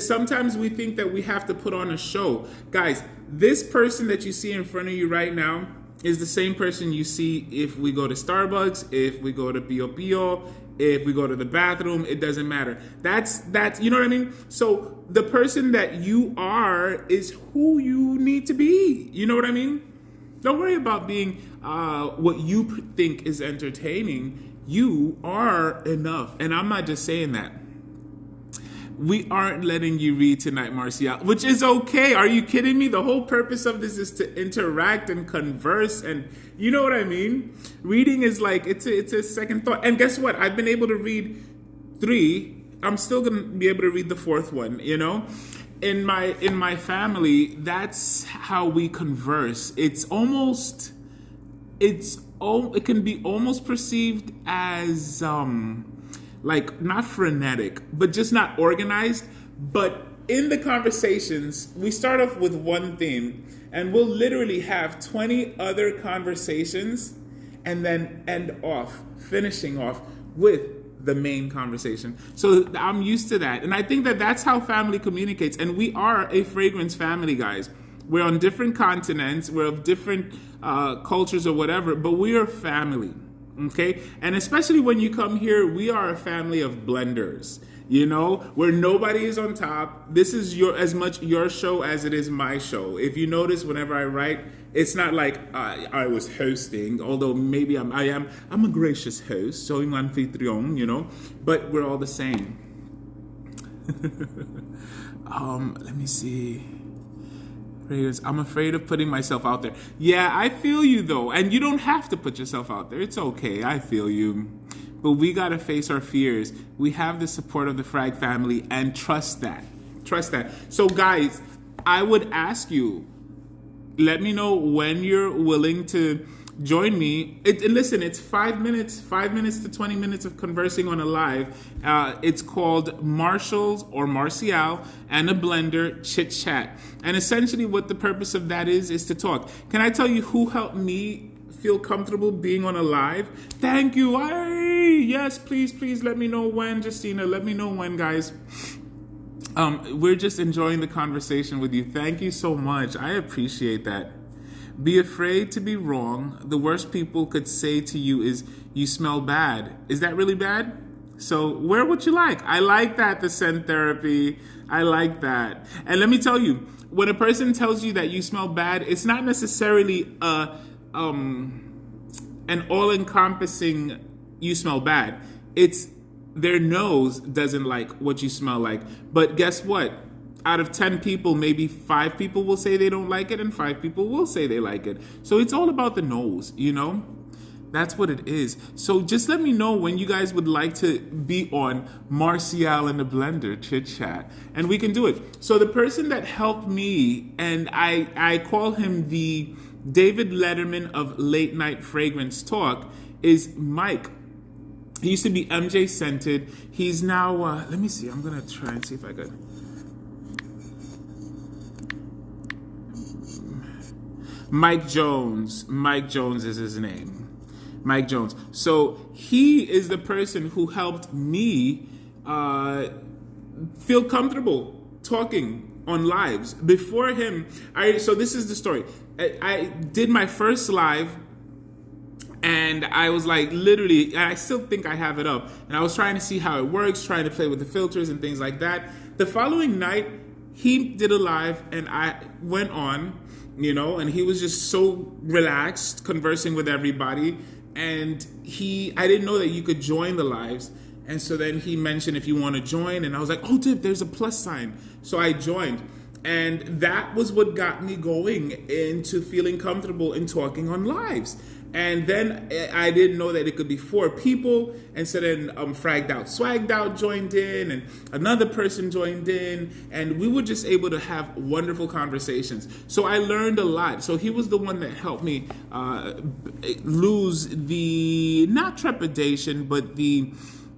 Sometimes we think that we have to put on a show. Guys, this person that you see in front of you right now is the same person you see if we go to Starbucks, if we go to Pio Pio, if we go to the bathroom. It doesn't matter. That's you know what I mean? So the person that you are is who you need to be. You know what I mean? Don't worry about being what you think is entertaining. You are enough. And I'm not just saying that. We aren't letting you read tonight, Marcial, which is okay. Are you kidding me? The whole purpose of this is to interact and converse, and you know what I mean? Reading is like, it's a second thought. And guess what? I've been able to read 3. I'm still going to be able to read the 4th one, you know? In my family, that's how we converse. It can be almost perceived as like not frenetic, but just not organized. But in the conversations, we start off with one theme, and we'll literally have 20 other conversations and then finishing off with the main conversation. So I'm used to that. And I think that that's how family communicates. And we are a fragrance family, guys. We're on different continents. We're of different cultures or whatever, but we are family. Okay? And especially when you come here, we are a family of blenders, you know, where nobody is on top. This is as much your show as it is my show. If you notice, whenever I write, it's not like I was hosting, although maybe I'm a gracious host, soy un anfitrión, you know, but we're all the same. Let me see. fragrance. I'm afraid of putting myself out there. Yeah, I feel you though. And you don't have to put yourself out there. It's okay. I feel you. But we got to face our fears. We have the support of the Frag family, and trust that. Trust that. So guys, I would ask you, let me know when you're willing to join me. And listen, it's 5 minutes to 20 minutes of conversing on a live. It's called Marcial's or Marcial and a Blender Chit Chat. And essentially what the purpose of that is to talk. Can I tell you who helped me feel comfortable being on a live? Thank you. Yes, please let me know when, Justina. Let me know when, guys. We're just enjoying the conversation with you. Thank you so much. I appreciate that. Be afraid to be wrong. The worst people could say to you is, you smell bad. Is that really bad? So wear what you like. I like that, the scent therapy. I like that. And let me tell you, when a person tells you that you smell bad, it's not necessarily an all-encompassing you smell bad. It's their nose doesn't like what you smell like. But guess what? Out of 10 people, maybe 5 people will say they don't like it and 5 people will say they like it. So it's all about the nose, you know? That's what it is. So just let me know when you guys would like to be on Marcial and the Blender Chit Chat, and we can do it. So the person that helped me, and I call him the David Letterman of late night fragrance talk, is Mike. He used to be MJ Scented. He's now, let me see, I'm gonna try and see if I could. Mike Jones. Mike Jones is his name. Mike Jones. So he is the person who helped me feel comfortable talking on lives. Before him, so this is the story. I did my first live, and I was like, literally, and I still think I have it up, and I was trying to see how it works, trying to play with the filters and things like that. The following night, he did a live, and I went on, you know, and he was just so relaxed, conversing with everybody, and I didn't know that you could join the lives, and so then he mentioned if you want to join, and I was like, oh, dude, there's a plus sign, so I joined. And that was what got me going into feeling comfortable in talking on lives. And then I didn't know that it could be 4 people. And so then Fragged Out, Swagged Out joined in, and another person joined in. And we were just able to have wonderful conversations. So I learned a lot. So he was the one that helped me lose the, not trepidation, but the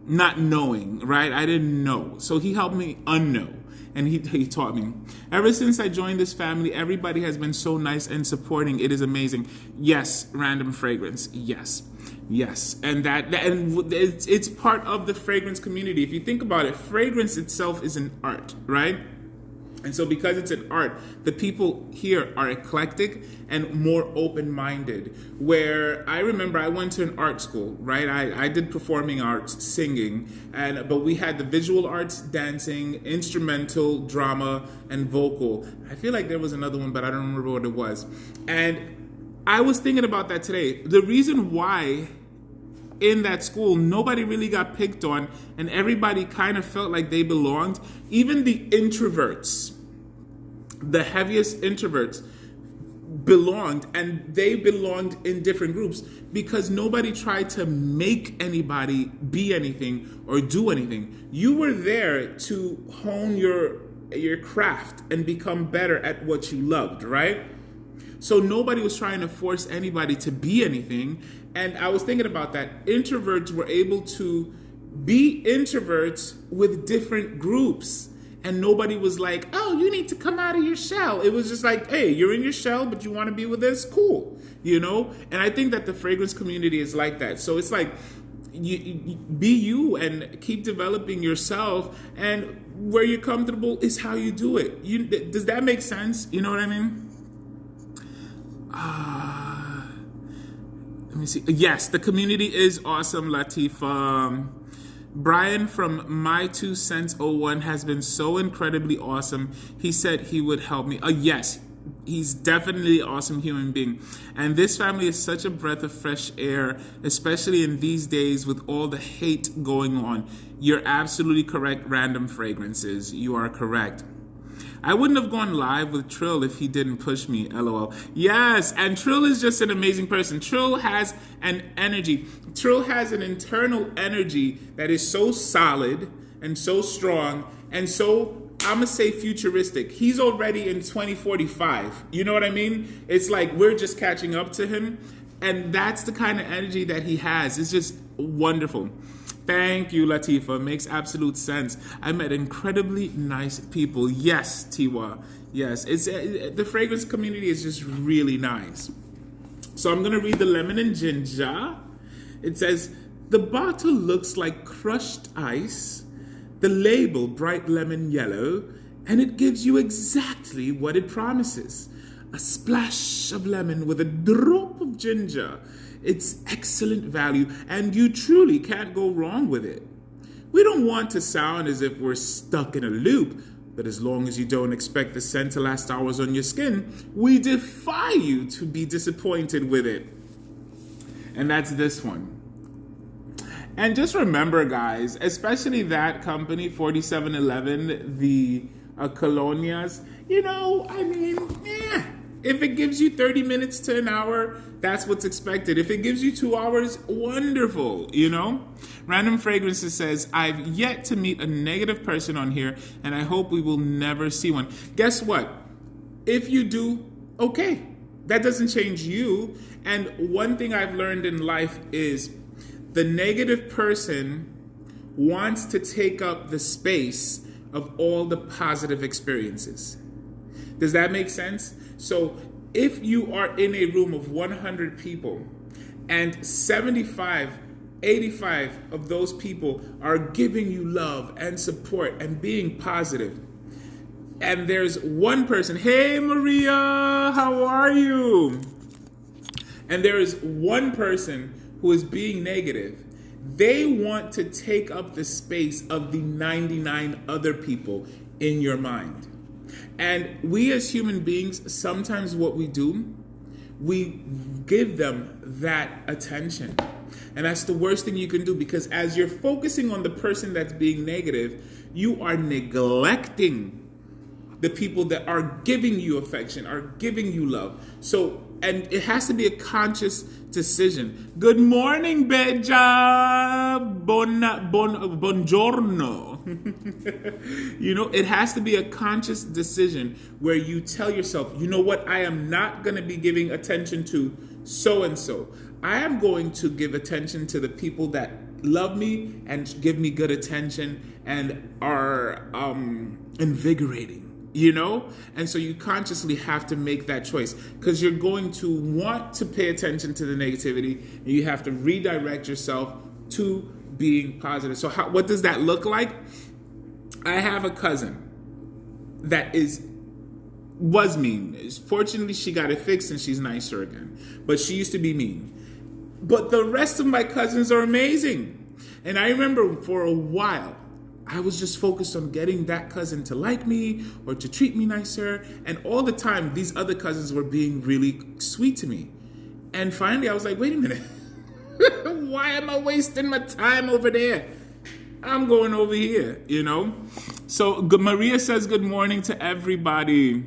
not knowing, right? I didn't know. So he helped me unknow. And he taught me. Ever since I joined this family, everybody has been so nice and supporting. It is amazing. Yes, random fragrance. Yes. And it's part of the fragrance community. If you think about it, fragrance itself is an art, right? And so because it's an art, the people here are eclectic and more open-minded. Where I remember I went to an art school, right? I did performing arts, singing, but we had the visual arts, dancing, instrumental, drama, and vocal. I feel like there was another one, but I don't remember what it was. And I was thinking about that today. The reason why in that school nobody really got picked on and everybody kind of felt like they belonged, even the introverts, the heaviest introverts belonged, and they belonged in different groups because nobody tried to make anybody be anything or do anything. You were there to hone your craft and become better at what you loved, right? So nobody was trying to force anybody to be anything. And I was thinking about that. Introverts were able to be introverts with different groups. And nobody was like, oh, you need to come out of your shell. It was just like, hey, you're in your shell, but you want to be with us? Cool. You know? And I think that the fragrance community is like that. So it's like, you be you and keep developing yourself. And where you're comfortable is how you do it. Does that make sense? You know what I mean? Let me see. Yes, the community is awesome, Latifa. Brian from My 2 Cents 01 has been so incredibly awesome. He said he would help me. Yes, he's definitely an awesome human being. And this family is such a breath of fresh air, especially in these days with all the hate going on. You're absolutely correct, Random Fragrances. You are correct. I wouldn't have gone live with Trill if he didn't push me, LOL. Yes, and Trill is just an amazing person. Trill has an energy. Trill has an internal energy that is so solid and so strong and so, I'm going to say, futuristic. He's already in 2045. You know what I mean? It's like we're just catching up to him. And that's the kind of energy that he has. It's just wonderful. Thank you, Latifa. Makes absolute sense. I met incredibly nice people. Yes, Tiwa. Yes, it's the fragrance community is just really nice. So I'm going to read the lemon and ginger. It says, the bottle looks like crushed ice, the label bright lemon yellow, and it gives you exactly what it promises. A splash of lemon with a drop of ginger. It's excellent value, and you truly can't go wrong with it. We don't want to sound as if we're stuck in a loop, but as long as you don't expect the scent to last hours on your skin, we defy you to be disappointed with it. And that's this one. And just remember, guys, especially that company, 4711, the colonias, you know, I mean, if it gives you 30 minutes to an hour, that's what's expected. If it gives you 2 hours, wonderful, you know? Random Fragrances says, I've yet to meet a negative person on here, and I hope we will never see one. Guess what? If you do, okay. That doesn't change you. And one thing I've learned in life is the negative person wants to take up the space of all the positive experiences. Does that make sense? So if you are in a room of 100 people and 75, 85 of those people are giving you love and support and being positive, and there's one person, hey Maria, how are you? And there is one person who is being negative, they want to take up the space of the 99 other people in your mind. And we as human beings, sometimes what we do, we give them that attention. And that's the worst thing you can do, because as you're focusing on the person that's being negative, you are neglecting the people that are giving you affection, are giving you love. So, and it has to be a conscious decision. Good morning, Beja. Buongiorno. You know, it has to be a conscious decision where you tell yourself, you know what, I am not going to be giving attention to so-and-so. I am going to give attention to the people that love me and give me good attention and are invigorating. You know? And so you consciously have to make that choice, because you're going to want to pay attention to the negativity, and you have to redirect yourself to being positive. So what does that look like? I have a cousin that was mean. Fortunately, she got it fixed and she's nicer again. But she used to be mean. But the rest of my cousins are amazing. And I remember for a while, I was just focused on getting that cousin to like me or to treat me nicer. And all the time, these other cousins were being really sweet to me. And finally, I was like, wait a minute. Why am I wasting my time over there? I'm going over here, you know? So Maria says good morning to everybody.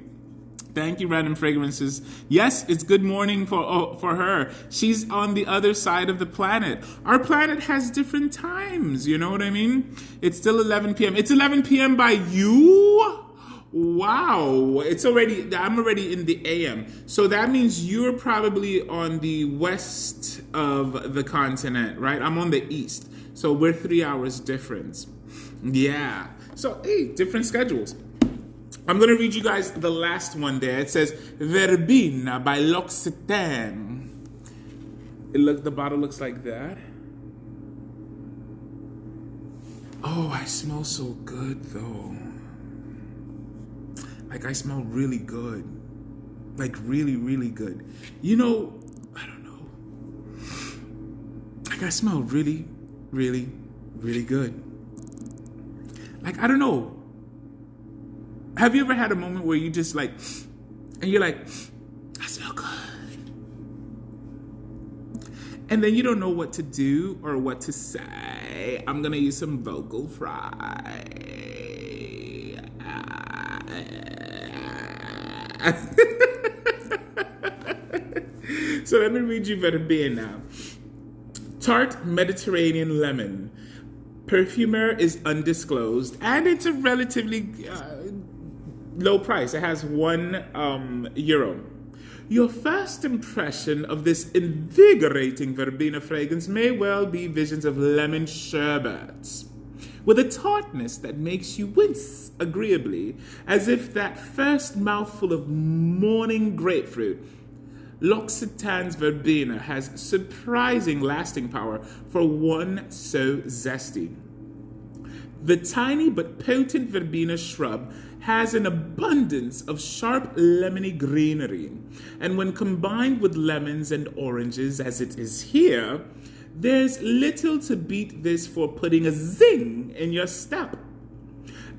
Thank you, Random Fragrances. Yes, it's good morning for her. She's on the other side of the planet. Our planet has different times, you know what I mean? It's still 11 p.m. It's 11 p.m. by you? Wow, I'm already in the AM. So that means you're probably on the west of the continent, right? I'm on the east. So we're 3 hours difference. Yeah. So, hey, different schedules. I'm going to read you guys the last one there. It says, Verbena by L'Occitane. The bottle looks like that. Oh, I smell so good, though. Like, I smell really good. Like, really, really good. You know, I don't know. Like, I smell really, really, really good. Like, I don't know. Have you ever had a moment where you just like, and you're like, I smell good. And then you don't know what to do or what to say. I'm going to use some vocal fry. So let me read you verbena. Tart Mediterranean lemon. Perfumer is undisclosed, and it's a relatively low price. It has €1. Your first impression of this invigorating verbena fragrance may well be visions of lemon sherbets, with a tartness that makes you wince agreeably, as if that first mouthful of morning grapefruit. L'Occitane's verbena has surprising lasting power for one so zesty. The tiny but potent verbena shrub has an abundance of sharp lemony greenery, and when combined with lemons and oranges, as it is here, there's little to beat this for putting a zing in your step.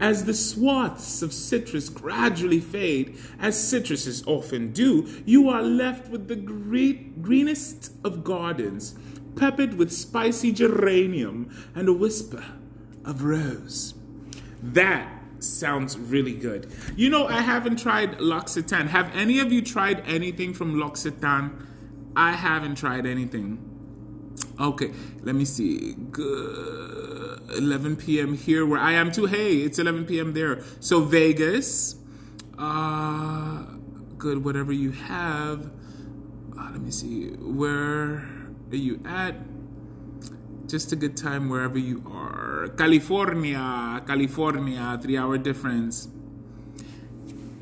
As the swaths of citrus gradually fade, as citruses often do, you are left with the greenest of gardens, peppered with spicy geranium and a whisper of rose. That sounds really good. You know, I haven't tried L'Occitane. Have any of you tried anything from L'Occitane? I haven't tried anything. Okay, let me see. Good. 11 p.m. here where I am too. Hey, it's 11 p.m. there. So Vegas. Good, whatever you have. Let me see. Where are you at? Just a good time wherever you are. California, 3-hour difference.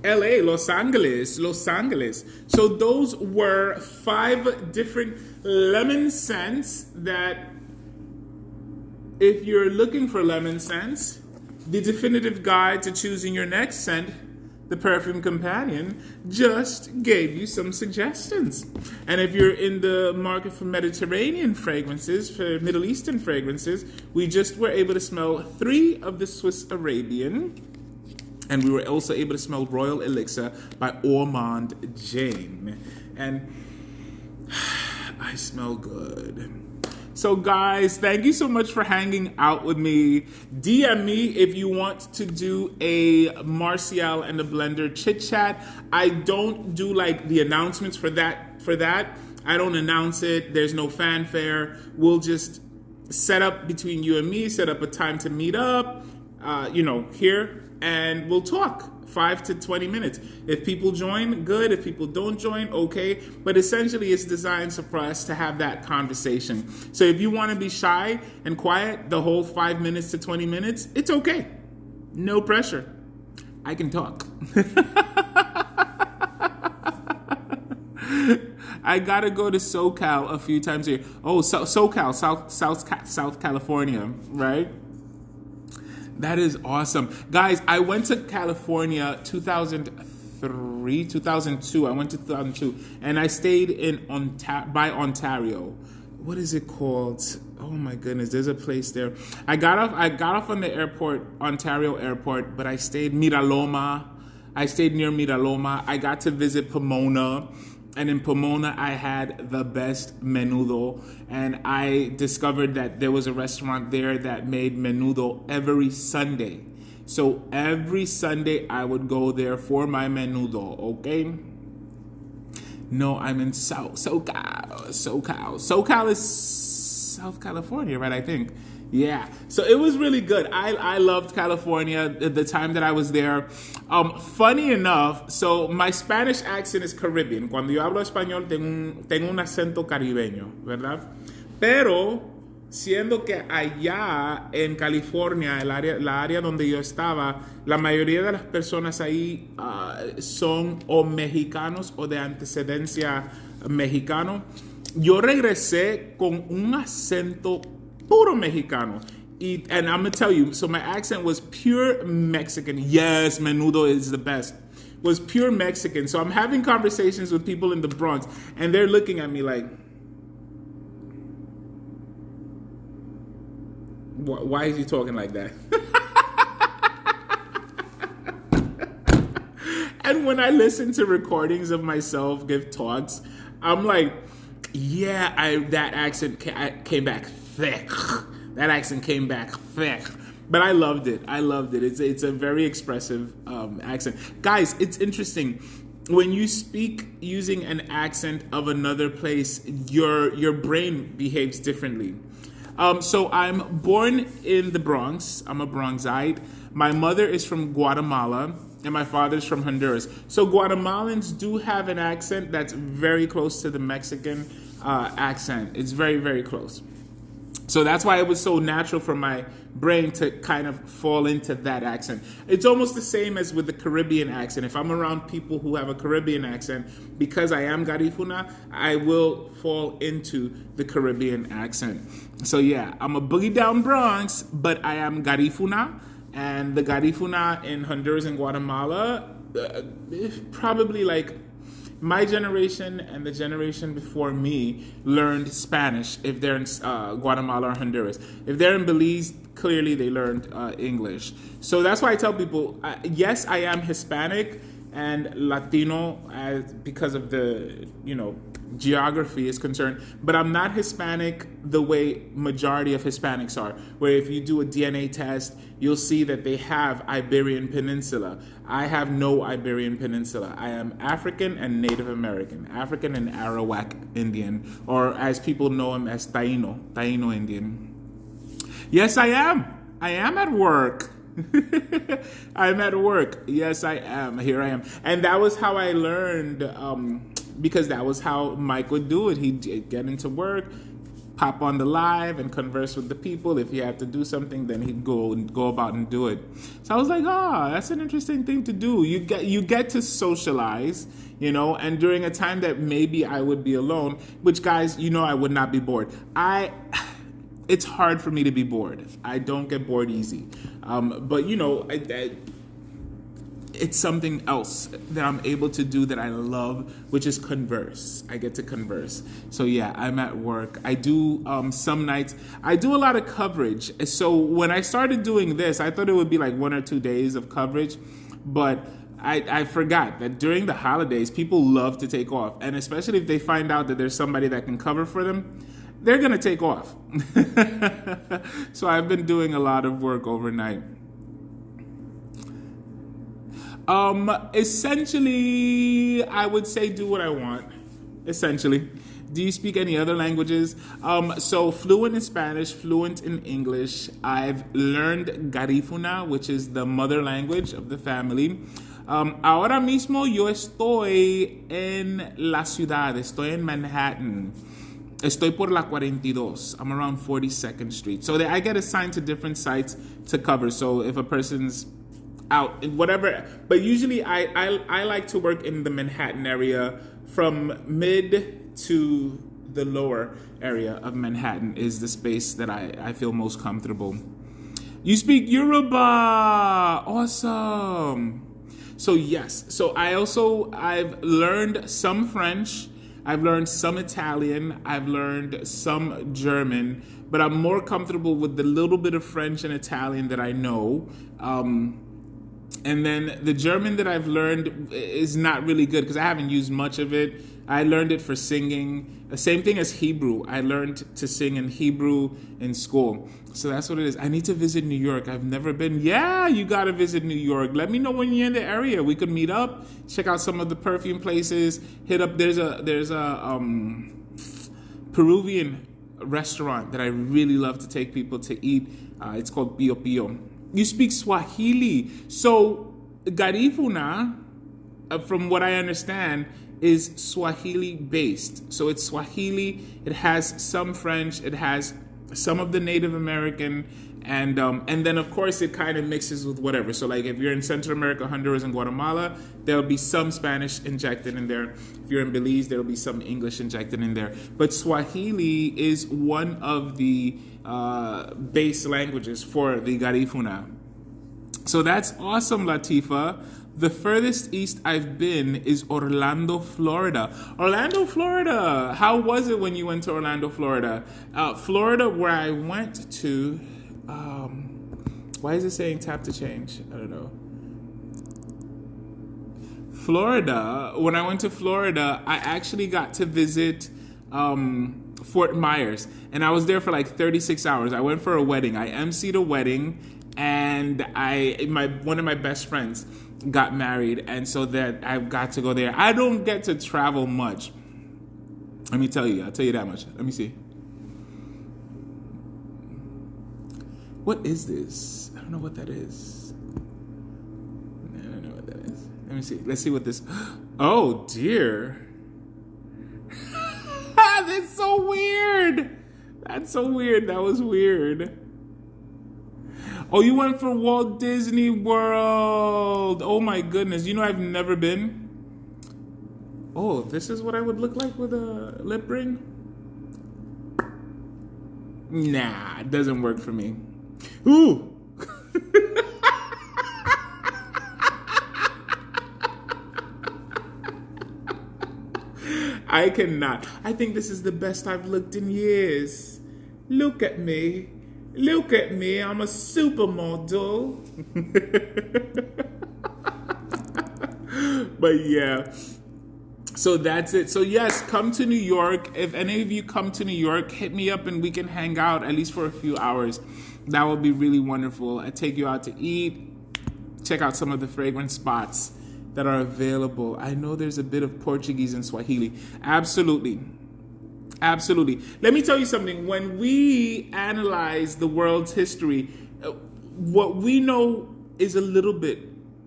LA, Los Angeles. So those were 5 different lemon scents that, if you're looking for lemon scents, the definitive guide to choosing your next scent, the Perfume Companion, just gave you some suggestions. And if you're in the market for Mediterranean fragrances, for Middle Eastern fragrances, we just were able to smell 3 of the Swiss Arabian. And we were also able to smell Royal Elixir by Ormond Jane. And I smell good. So guys, thank you so much for hanging out with me. DM me if you want to do a Marcial and the Blender chit chat. I don't do like the announcements for that. I don't announce it. There's no fanfare. We'll just set up between you and me, set up a time to meet up, here, and we'll talk 5 to 20 minutes. If people join, good. If people don't join, okay. But essentially, it's designed for us to have that conversation. So if you want to be shy and quiet the whole 5 minutes to 20 minutes, it's okay. No pressure. I can talk. I gotta go to SoCal a few times a year. Oh, SoCal, South California, right? That is awesome. Guys, I went to California 2002. I went to 2002, and I stayed in by Ontario. What is it called? Oh my goodness, there's a place there. I got off on the airport, Ontario airport, but I stayed Miraloma. I stayed near Miraloma. I got to visit Pomona. And in Pomona, I had the best menudo. And I discovered that there was a restaurant there that made menudo every Sunday. So every Sunday, I would go there for my menudo, okay? No, I'm in SoCal. SoCal is South California, right, I think. Yeah, so it was really good. I loved California the time that I was there. Funny enough, so my Spanish accent is Caribbean. Cuando yo hablo español tengo un acento caribeño, ¿verdad? Pero siendo que allá en California, la área donde yo estaba, la mayoría de las personas ahí son o mexicanos o de antecedencia mexicano. Yo regresé con un acento puro mexicano. And I'm going to tell you, so my accent was pure Mexican. Yes, menudo is the best. Was pure Mexican. So I'm having conversations with people in the Bronx, and they're looking at me like, why is he talking like that? And when I listen to recordings of myself give talks, I'm like, yeah, that accent came back thick. That accent came back thick. But I loved it. I loved it. It's a very expressive accent. Guys, it's interesting. When you speak using an accent of another place, your brain behaves differently. So I'm born in the Bronx. I'm a Bronxite. My mother is from Guatemala, and my father's from Honduras. So Guatemalans do have an accent that's very close to the Mexican accent. It's very, very close. So that's why it was so natural for my brain to kind of fall into that accent. It's almost the same as with the Caribbean accent. If I'm around people who have a Caribbean accent, because I am Garifuna, I will fall into the Caribbean accent. So yeah, I'm a boogie down Bronx, but I am Garifuna. And the Garifuna in Honduras and Guatemala, probably like my generation and the generation before me learned Spanish if they're in Guatemala or Honduras. If they're in Belize, clearly they learned English. So that's why I tell people, yes, I am Hispanic and Latino because of the, geography is concerned, but I'm not Hispanic the way majority of Hispanics are, where if you do a DNA test, you'll see that they have Iberian Peninsula. I have no Iberian Peninsula. I am African and Native American, African and Arawak Indian, or as people know him as Taino Indian. Yes, I am. I am at work. I'm at work. Yes, I am. Here I am. And that was how I learned, because that was how Mike would do it. He'd get into work, pop on the live, and converse with the people. If he had to do something, then he'd go about and do it. So I was like, that's an interesting thing to do. You get to socialize, and during a time that maybe I would be alone, which, guys, I would not be bored. It's hard for me to be bored. I don't get bored easy. But it's something else that I'm able to do that I love, which is converse. I get to converse. So yeah, I'm at work. I do some nights. I do a lot of coverage. So when I started doing this, I thought it would be like 1 or 2 days of coverage, but I forgot that during the holidays, people love to take off. And especially if they find out that there's somebody that can cover for them, they're going to take off. So I've been doing a lot of work overnight. Essentially, I would say do what I want. Essentially. Do you speak any other languages? So fluent in Spanish, fluent in English. I've learned Garifuna, which is the mother language of the family. Ahora mismo yo estoy en la ciudad. Estoy en Manhattan. Estoy por la 42. I'm around 42nd Street. So I get assigned to different sites to cover. So if a person's out, whatever. But usually I like to work in the Manhattan area. From mid to the lower area of Manhattan is the space that I feel most comfortable. You speak Yoruba. Awesome. So yes. So I've learned some French. I've learned some Italian, I've learned some German, but I'm more comfortable with the little bit of French and Italian that I know. And then the German that I've learned is not really good because I haven't used much of it. I learned it for singing. The same thing as Hebrew. I learned to sing in Hebrew in school. So that's what it is. I need to visit New York. I've never been. Yeah, you got to visit New York. Let me know when you're in the area. We could meet up, check out some of the perfume places, hit up. There's a Peruvian restaurant that I really love to take people to eat. It's called Pio Pio. You speak Swahili. So Garifuna, from what I understand, is Swahili based. So it's Swahili. It has some French. It has some of the Native American, and then of course it kind of mixes with whatever. So like if you're in Central America, Honduras, and Guatemala, there'll be some Spanish injected in there. If you're in Belize, there'll be some English injected in there. But Swahili is one of the base languages for the Garifuna. So that's awesome, Latifa. The furthest east I've been is Orlando, Florida. Orlando, Florida. How was it when you went to Orlando, Florida? Florida, where I went to... why is it saying tap to change? I don't know. Florida. When I went to Florida, I actually got to visit Fort Myers. And I was there for like 36 hours. I went for a wedding. I emceed a wedding. and one of my best friends got married, and so that I got to go there. I don't get to travel much. Let me tell you. I'll tell you that much. Let me see. What is this? I don't know what that is. I don't know what that is. Let me see. Let's see what this... Oh, dear. That's so weird. That's so weird. That was weird. Oh, you went for Walt Disney World. Oh, my goodness. You know I've never been. Oh, this is what I would look like with a lip ring? Nah, it doesn't work for me. Ooh. I cannot. I think this is the best I've looked in years. Look at me. Look at me. I'm a supermodel. But yeah. So that's it. So yes, come to New York. If any of you come to New York, hit me up and we can hang out at least for a few hours. That would be really wonderful. I take you out to eat. Check out some of the fragrance spots that are available. I know there's a bit of Portuguese and Swahili. Absolutely. Absolutely. Let me tell you something. When we analyze the world's history, what we know is a little bit,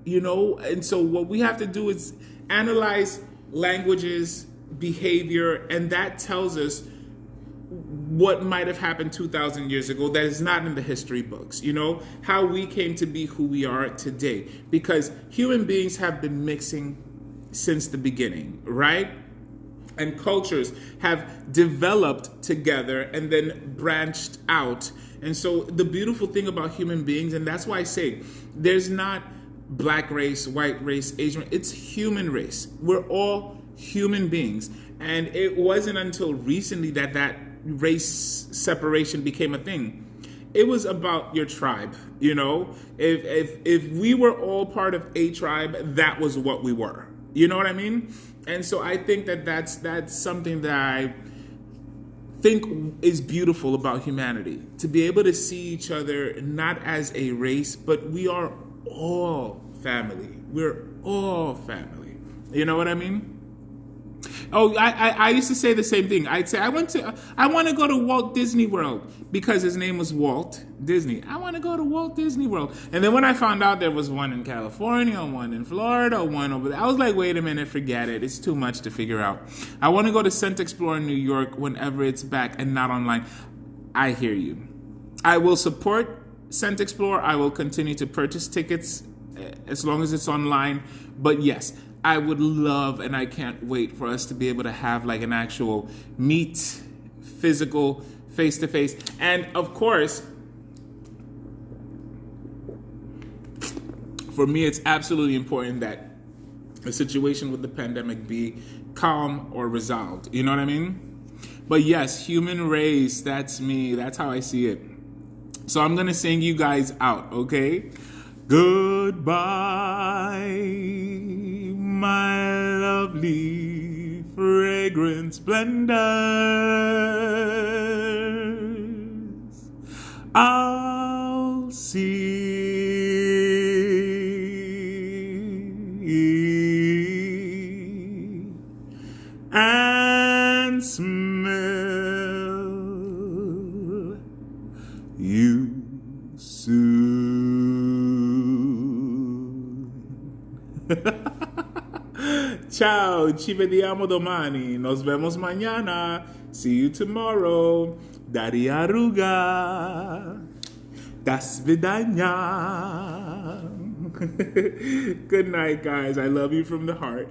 and so what we have to do is analyze languages, behavior, and that tells us what might have happened 2,000 years ago that is not in the history books, how we came to be who we are today. Because human beings have been mixing since the beginning, right? And cultures have developed together and then branched out. And so the beautiful thing about human beings, and that's why I say there's not black race, white race, Asian, it's human race. We're all human beings. And it wasn't until recently that race separation became a thing. It was about your tribe, If we were all part of a tribe, that was what we were. You know what I mean? And so I think that's something that I think is beautiful about humanity. To be able to see each other not as a race, but we are all family. We're all family. You know what I mean? Oh, I used to say the same thing. I'd say, I want to go to Walt Disney World because his name was Walt Disney. I want to go to Walt Disney World. And then when I found out there was one in California, one in Florida, one over there, I was like, wait a minute, forget it. It's too much to figure out. I want to go to Scent Explorer in New York whenever it's back and not online. I hear you. I will support Scent Explorer. I will continue to purchase tickets as long as it's online. But yes, I would love, and I can't wait for us to be able to have like an actual meet, physical, face-to-face. And of course, for me, it's absolutely important that the situation with the pandemic be calm or resolved. You know what I mean? But yes, human race, that's me. That's how I see it. So I'm going to sing you guys out, okay? Goodbye, my lovely fragrant splendors. I'll see and smell you soon. Ciao, ci vediamo domani. Nos vemos mañana. See you tomorrow. Dari Aruga. Das vidanya. Good night, guys. I love you from the heart.